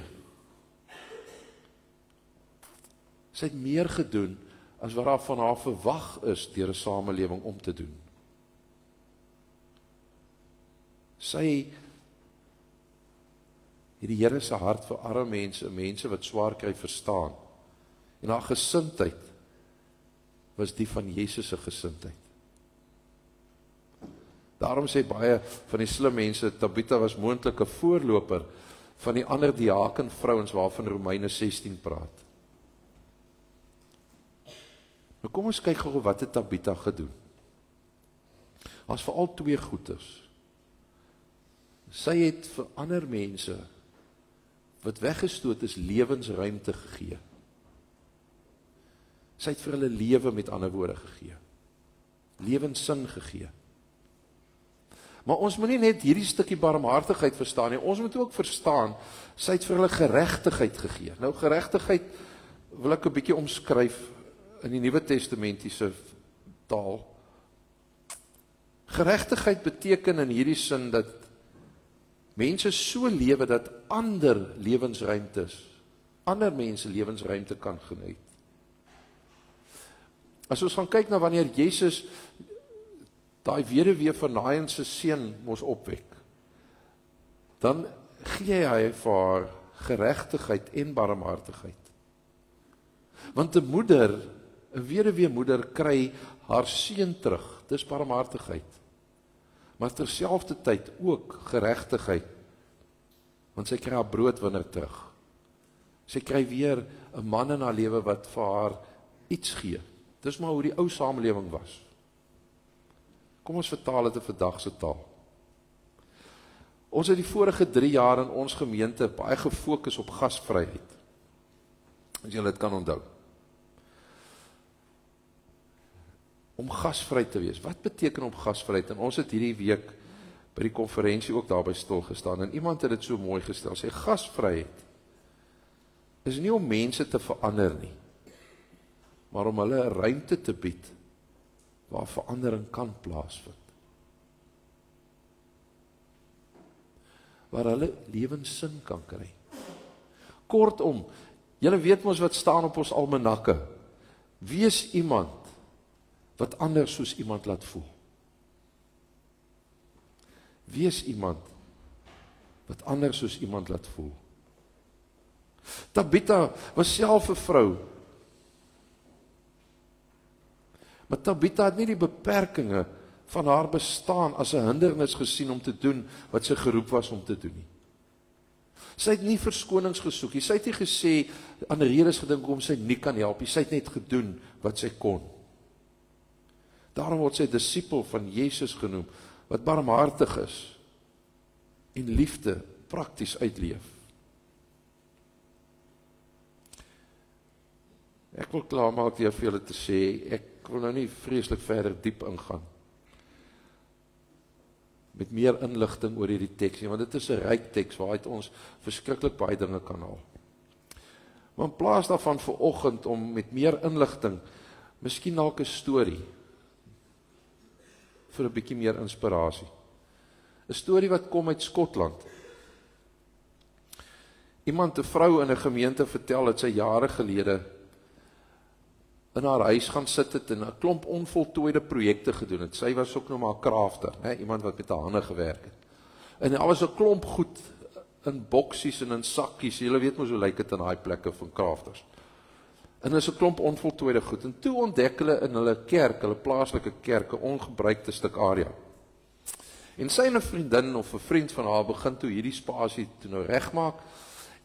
Sy het meer gedoen as wat daar van haar verwag is deur 'n samelewing om te doen. Sy het die Here se hart vir arme mense, mense wat swaar kry verstaan. En haar gesindheid was die van Jesus se gesindheid. Daarom sê baie van die slim mense, Tabitha was moontlik 'n voorloper van die ander diakenvrouens waarvan Romeine 16 praat. Nou kom ons kyk gou wat het Tabitha gedoen. Daar's veral twee goeders. Sy het vir ander mense wat weggestoot is, lewensruimte gegee. Sy het vir hulle lewe met ander woorde gegee. Lewenssin gegee. Maar ons moet nie net hierdie stukkie barmhartigheid verstaan nie, ons moet ook verstaan, sy het vir hulle geregtigheid gegee. Nou geregtigheid wil ek 'n bietjie omskryf in die Nuwe Testamentiese taal. Geregtigheid beteken in hierdie sin dat mense so lewe dat ander mense lewensruimte kan geniet. As ons gaan kyk na wanneer Jesus daai weduwee van Nain se seun mos opwek, dan gee hy vir haar geregtigheid en barmhartigheid. Want 'n moeder, 'n weduwee moeder kry haar seun terug, dis barmhartigheid. Maar terselfdertyd ook geregtigheid, want sy kry haar broodwinner terug. Sy kry weer 'n man in haar lewe wat vir haar iets gee. Dis maar hoe die ou samelewing was. Kom ons vertaal dit in vandag se taal. Ons het die vorige 3 jaar in ons gemeente baie gefokus op gasvryheid. As julle dit kan onthou. Om gasvry te wees. Wat beteken om gasvryheid? En ons het hierdie week by die konferensie ook daarby stil gestaan en iemand het dit so mooi gestel. Sê gasvryheid is nie om mense te verander nie, maar om hulle 'n ruimte te bied waar verandering kan plaasvind. Waar hulle lewenssin kan kry. Kortom, julle weet mos wat staan op ons almanakke. Wees iemand wat anders soos iemand laat voel. Wees iemand wat anders soos iemand laat voel. Tabitha was self 'n vrou. Maar Tabitha het nie die beperkings van haar bestaan as 'n hindernis gesien om te doen wat sy geroep was om te doen nie. Sy het nie verskonings gesoek nie. Sy het nie gesê aan redes gedink hoekom sy nie kan help nie. Sy het net gedoen wat sy kon. Daarom word sy disipel van Jesus genoem, wat barmhartig is en liefde prakties uitleef. Ek wil klaarmaak deur vir julle te sê, ek wil nou nie vreeslik verder diep ingaan met meer inligting oor hierdie teks nie, want dit is 'n ryk teks waaruit ons verskriklik baie dinge kan haal. Maar in plaas daarvan vanoggend om met meer inligting, miskien dalk 'n storie vir 'n bietjie meer inspirasie. 'n Storie wat kom uit Skotland. Iemand, 'n vrou in 'n gemeente vertel dat sy jare gelede in haar huis gaan sit het en 'n klomp onvoltooide projekte gedoen het. Sy was ook nog maar 'n crafter, iemand wat met haar hande gewerk het. En alles 'n klomp goed in boksies en in sakkies. Julle weet mos hoe lyk dit in daai plekke van crafters. En is 'n klomp onvoltooide goed. En toe ontdek hulle in hulle kerk, hulle plaaslike kerk, 'n ongebruikte stuk area. En sy en 'n vriendin of 'n vriend van haar begin toe hierdie spasie toe nou regmaak.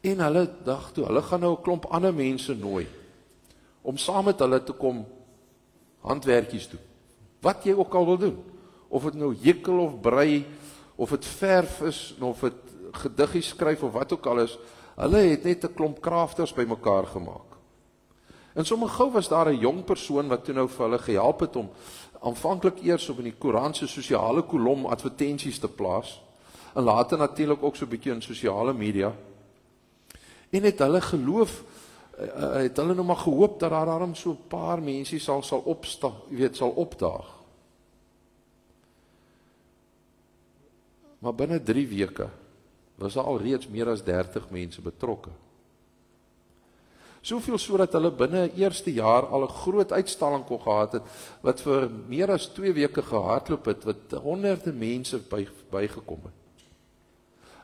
En hulle dag toe, hulle gaan nou 'n klomp ander mense nooi om saam met hulle te kom handwerkies doen. Wat jy ook al wil doen. Of dit nou hekel of brei, of dit verf is, of dit gediggies skryf of wat ook al is, hulle het net 'n klomp crafters bymekaar gemaak. En sommer gou was daar 'n jong persoon wat toe nou vir hulle gehelp het om aanvanklik eers op in die koerant se sosiale kolom advertensies te plaas, en later natuurlik ook so 'n bietjie in sosiale media. En het hulle geloof, het hulle nou maar gehoop dat daar daarom so 'n paar mense sal opdaag. Maar binne 3 weke was daar al reeds meer as 30 mense betrokke. Soveel sodat hulle binne eerste jaar al 'n groot uitstalling kon gehad het, wat vir meer as 2 weke gehardloop het, wat honderde mense bygekom het.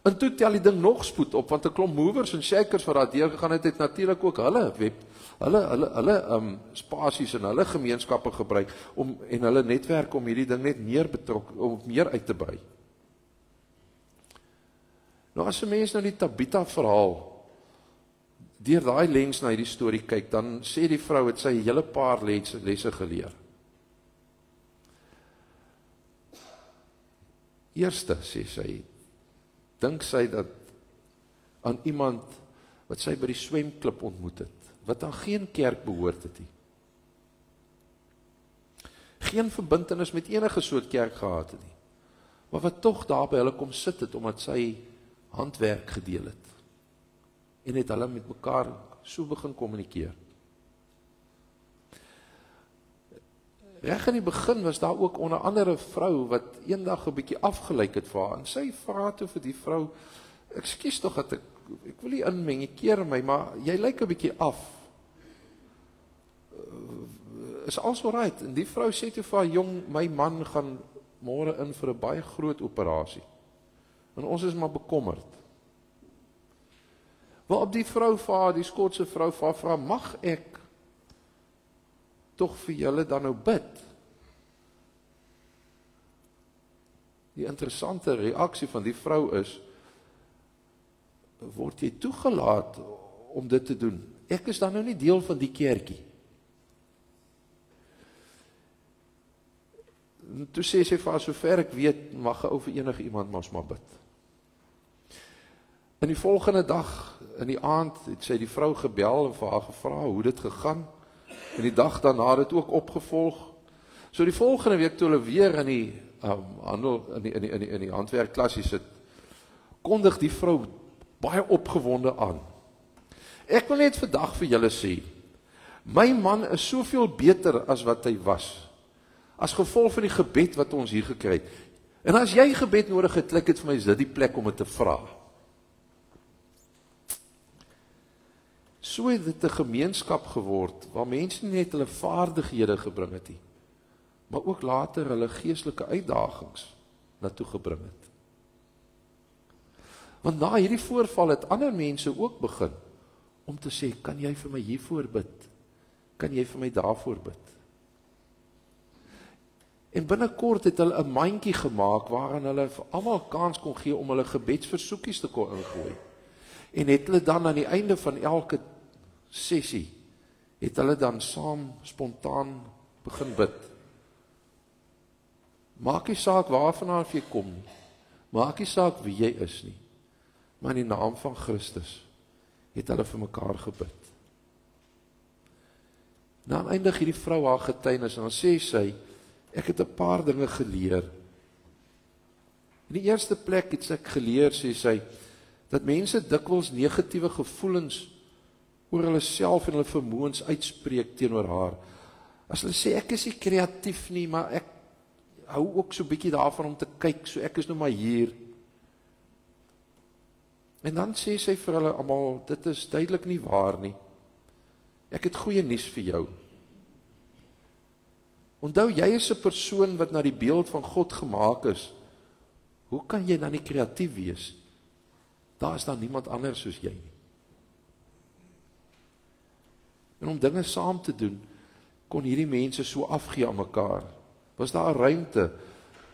En toe tel die ding nog spoed op, want 'n klomp movers en shakers wat daar deurgegaan het natuurlik ook hulle spasies en hulle gemeenskappe gebruik en hulle netwerk om hierdie ding net meer uit te brei. Nou as 'n mens nou die Tabitha verhaal deur daai lens na hierdie storie kyk, dan sê die vrou het sy 'n hele paar lesse geleer. Eerste, sê sy, dink sy dat aan iemand wat sy by die swemklub ontmoet het, wat aan geen kerk behoort het nie. Geen verbintenis met enige soort kerk gehad het nie, maar wat tog daar by hulle kom sit het, omdat sy handwerk gedeel het. En het hulle met mekaar so begin kommunikeer. Reg in die begin was daar ook onder andere 'n vrou wat eendag 'n bietjie afgelyk het vir haar, en sy vra toe vir die vrou, ekskuus tog dat ek wil nie inmeng, ek keer my, maar jy lyk 'n bietjie af. Is alles alright? En die vrou sê toe vir haar, jong, my man gaan môre in vir 'n baie groot operasie. En ons is maar bekommerd. Waarop die vrou vir die Skotse vrou vra, mag ek tog vir julle dan nou bid? Die interessante reaksie van die vrou is, word jy toegelaat om dit te doen? Ek is dan nou nie deel van die kerkie. En toe sê sy vir haar, sover ek weet, mag 'n ou vir enige iemand maar bid. In die volgende dag, in die aand, het sy die vrou gebel en vir haar gevra hoe dit gegaan. En die dag daarna het dit ook opgevolg. So die volgende week toe hulle weer in die in die handwerkklassie sit, kondig die vrou baie opgewonde aan. Ek wil net vandag vir julle sê, my man is soveel beter as wat hy was, as gevolg van die gebed wat ons hier gekry het. En as jy gebed nodig het, klink dit vir my is dit die plek om dit te vra. So het dit 'n gemeenskap geword, waar mense nie net hulle vaardighede gebring het nie, maar ook later hulle geestelike uitdagings naartoe gebring het. Want na hierdie voorval het ander mense ook begin om te sê, kan jy vir my hiervoor bid? Kan jy vir my daarvoor bid? En binnekort het hulle 'n mandjie gemaak waarin hulle vir almal kans kon gee om hulle gebedsversoekies te kon ingooi. En het hulle dan aan die einde van elke sessie, het hulle dan saam spontaan begin bid. Maak nie saak waarvan jy kom nie, maak nie saak wie jy is nie, maar in die naam van Christus het hulle vir mekaar gebid. Dan eindig hierdie vrou haar getuienis en dan sê sy, ek het 'n paar dinge geleer. In die eerste plek het ek geleer, sê sy, dat mense dikwels negatiewe gevoelens oor hulle self en hulle vermoëns uitspreek teenoor haar. As hulle sê, ek is nie kreatief nie, maar ek hou ook so 'n bietjie daarvan om te kyk, so ek is nou maar hier. En dan sê sy vir hulle almal, dit is duidelik nie waar nie. Ek het goeie nuus vir jou. Onthou, jy is 'n persoon wat na die beeld van God gemaak is. Hoe kan jy dan nie kreatief wees? Daar is dan niemand anders soos jy nie. En om dinge saam te doen, kon hierdie mense so afgee aan mekaar. Was daar 'n ruimte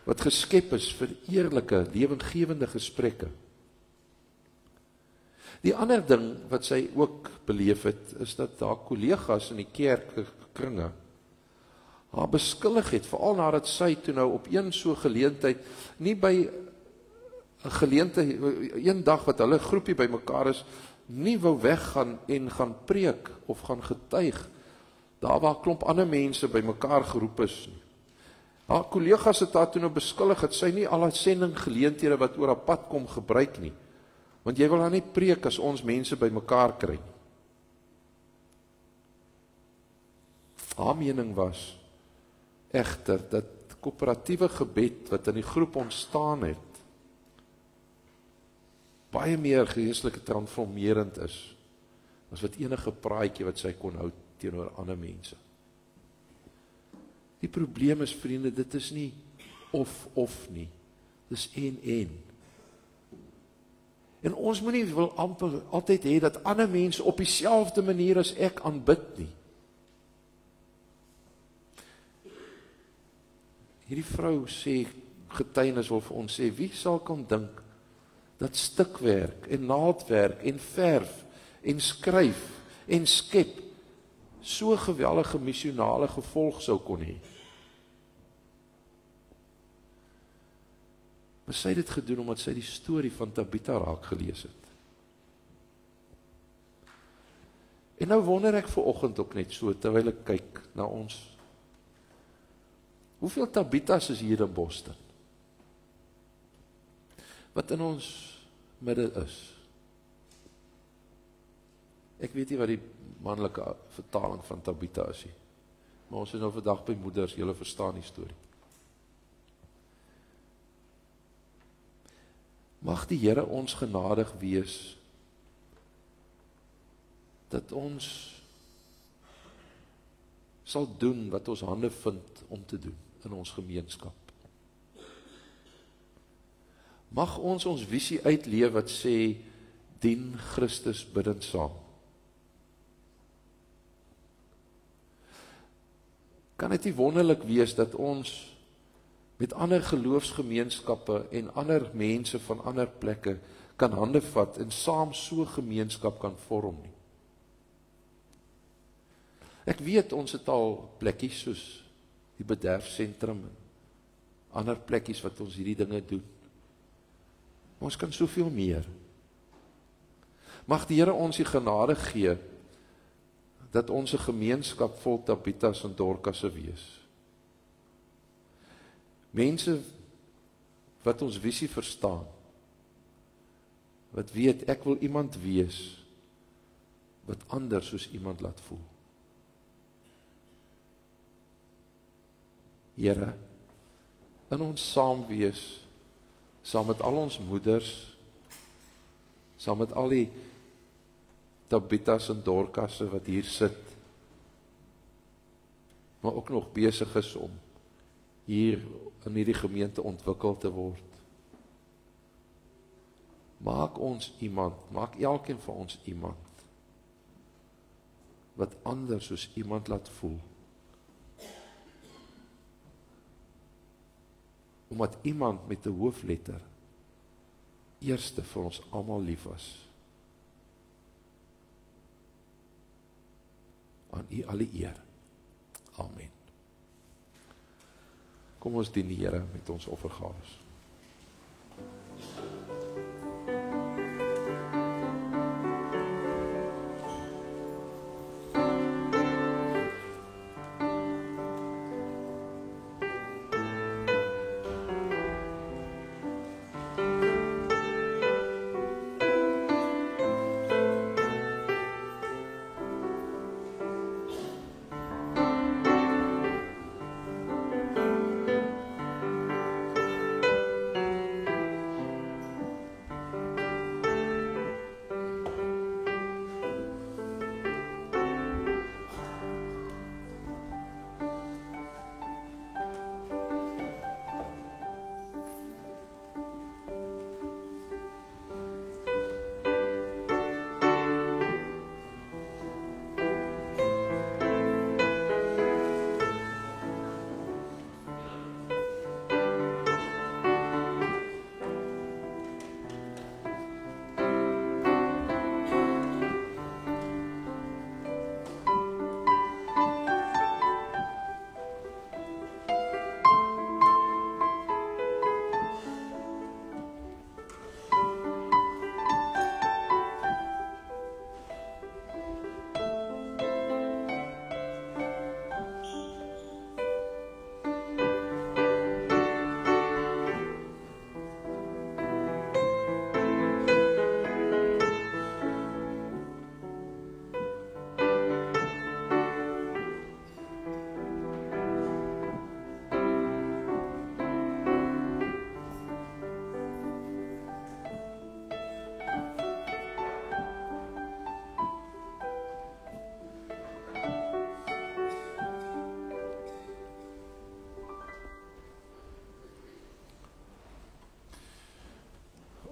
wat geskep is vir eerlike, lewensgewende gesprekke. Die ander ding wat sy ook beleef het, is dat haar kollegas in die kerkkringe haar beskuldig het, veral nadat sy toe nou op een so geleentheid, nie by 'n geleentheid, een dag wat hulle groepie by mekaar is, nie wou weggaan en gaan preek of gaan getuig, daar waar 'n klomp ander mense by mekaar geroep is. Haar kollegas het haar toe nou beskuldig dat sy nie al haar sendinggeleenthede wat oor haar pad kom gebruik nie, want jy wil haar nie preek as ons mense by mekaar kry. Haar mening was egter dat koöperatiewe gebed wat in die groep ontstaan het, baie meer geestelike transformerend is, as wat enige praatjie wat sy kon hou teenoor ander mense. Die probleem is, vriende, dit is nie of nie, dit is en. En ons moet nie wil altyd hê dat ander mense op dieselfde manier as ek aanbid nie. Hierdie vrou sê, getuienis wil vir ons sê, wie sal kan dink dat stikwerk en naaldwerk en verf en skryf en skep so geweldige missionale gevolg sou kon hê. Maar sy het dit gedoen omdat sy die storie van Tabitha raak gelees het. En nou wonder ek vanoggend ook net so, terwyl ek kyk na ons, hoeveel Tabithas is hier in Boston? Wat in ons midde is? Ek weet nie wat die manlike vertaling van Tabitha is nie, maar ons is nou vandag by moeders, julle verstaan die storie. Mag die Here ons genadig wees, dat ons sal doen wat ons hande vind om te doen in ons gemeenskap. Mag ons visie uitleef wat sê, dien Christus bidend saam. Kan dit nie wonderlik wees dat ons met ander geloofsgemeenskappe en ander mense van ander plekke kan hande vat en saam so gemeenskap kan vorm nie? Ek weet ons het al plekkies soos die bederfsentrum en ander plekkies wat ons hierdie dinge doen. Maar ons kan soveel meer. Mag die Here ons die genade gee dat ons 'n gemeenskap vol Tabithas en Dorcasse wees. Mense wat ons visie verstaan, wat weet, ek wil iemand wees wat anders soos iemand laat voel. Here, in ons saam wees, saam met al ons moeders, saam met al die Tabithas en Dorcasse wat hier sit, maar ook nog besig is om hier in hierdie gemeente ontwikkel te word. Maak ons iemand, maak elkeen van ons iemand, wat anders soos iemand laat voel. Omdat iemand met 'n hoofletter eerste vir ons almal lief was. Aan U alle eer. Amen. Kom ons dien die Here met ons offergawes.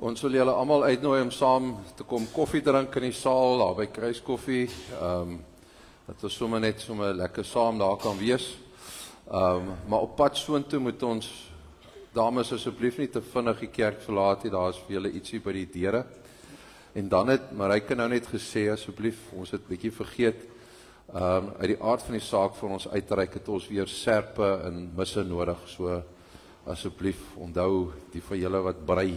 Ons wil julle almal uitnooi om saam te kom koffie drink in die saal, daar by Kruiskoffie. Dat ons sommer net lekker saam daar kan wees. Maar op pad soontoe moet ons, dames asseblief nie te vinnig die kerk verlaat nie, daar is vir julle ietsie by die deure. En dan het Marijke nou net gesê, asseblief, ons het bietjie vergeet, uit die aard van die saak vir ons uitreik, het ons weer serpe en misse nodig, so asseblief, onthou die van julle wat brei,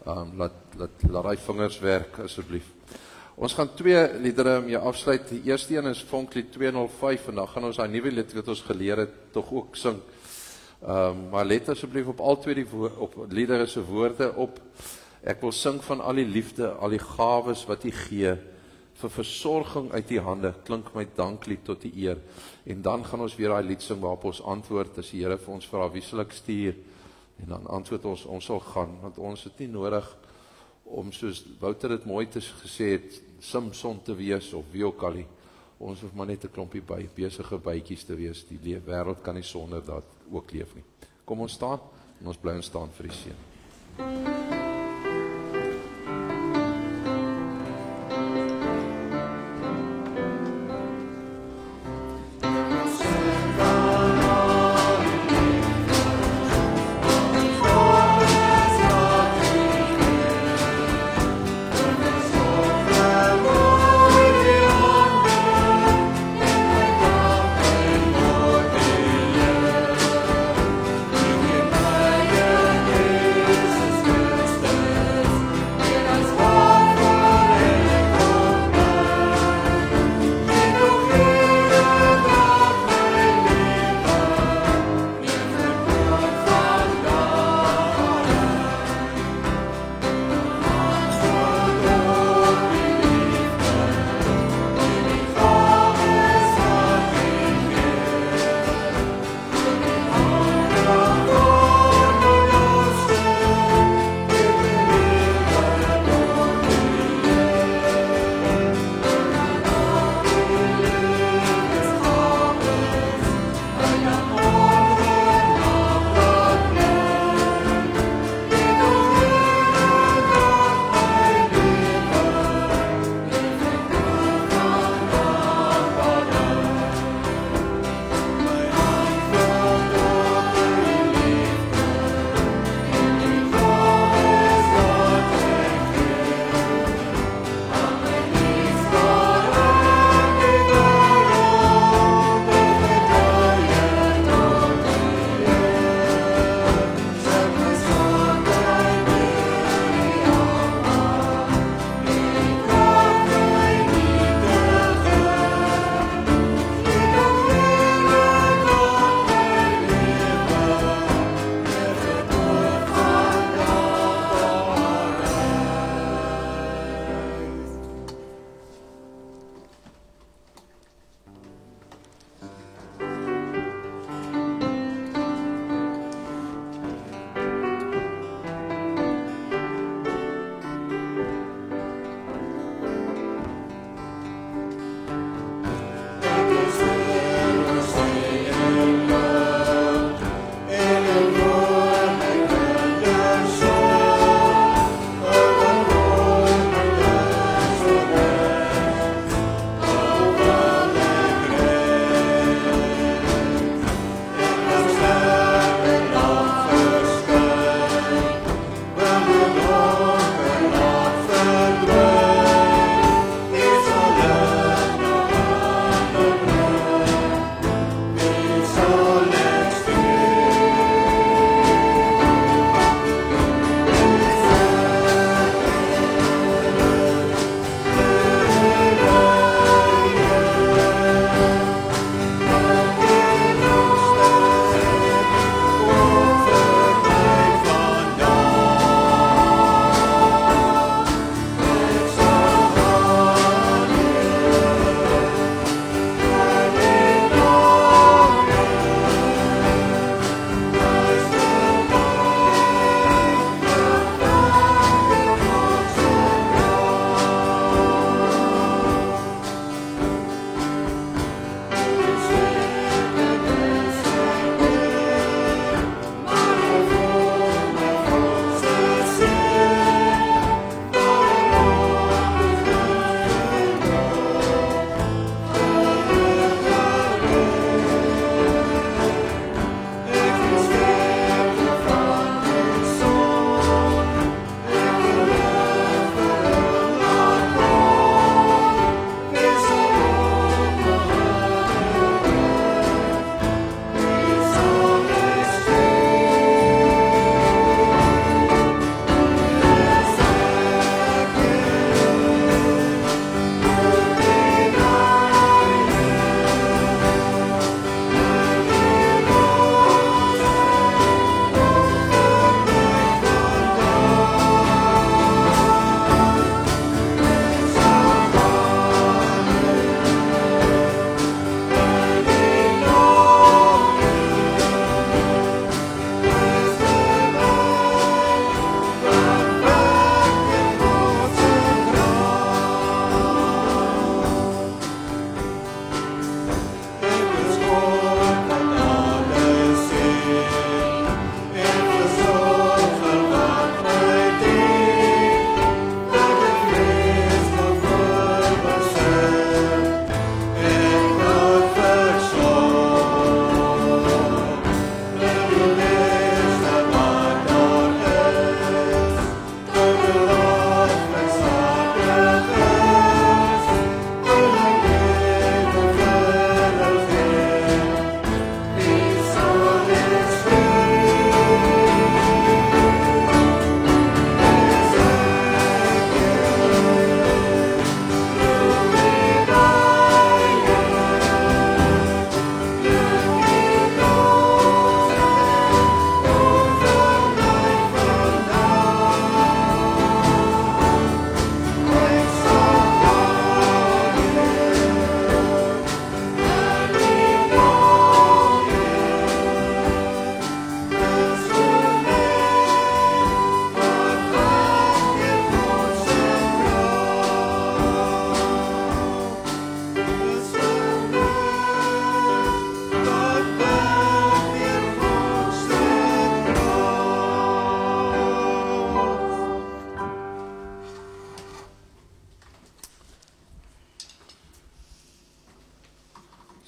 laat die vingers werk, asseblief. Ons gaan 2 liedere mee afsluit. Die eerste een is Vonklied 205 en dan gaan ons daai nuwe lied wat ons geleer het tog ook sing. Maar let asseblief op al 2 op liedere se woorde op. Ek wil sing van al die liefde, al die gawes wat U gee, vir versorging uit U hande, klink my danklied tot U eer. En dan gaan ons weer daai lied sing waarop ons antwoord as die Here vir ons vra wie sal ek stuur? En dan antwoord ons sal gaan, want ons het nie nodig om, soos Wouter het mooi gesê het, Simpson te wees of wie ook al nie. Ons hoef maar net 'n klompie besige bytjies te wees. Die wêreld kan nie sonder dat ook leef nie. Kom ons staan en ons bly staan vir die seën. Thank you.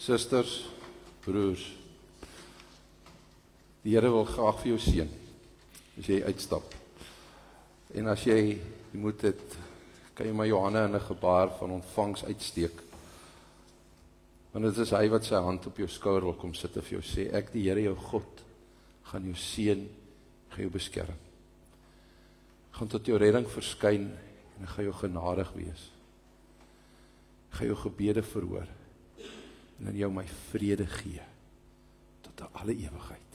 Susters, broers, die Here wil graag vir jou seën, as jy uitstap. En as jy moet het, kan jy maar jou hande in 'n gebaar van ontvangs uitsteek. Want dit is hy wat sy hand op jou skouer wil kom sit en vir jou sê, ek die Here jou God, gaan jou seën, gaan jou beskerm. Gaan tot jou redding verskyn, en gaan jou genadig wees. Gaan jou gebede verhoor, en in jou my vrede gee, tot 'n alle ewigheid.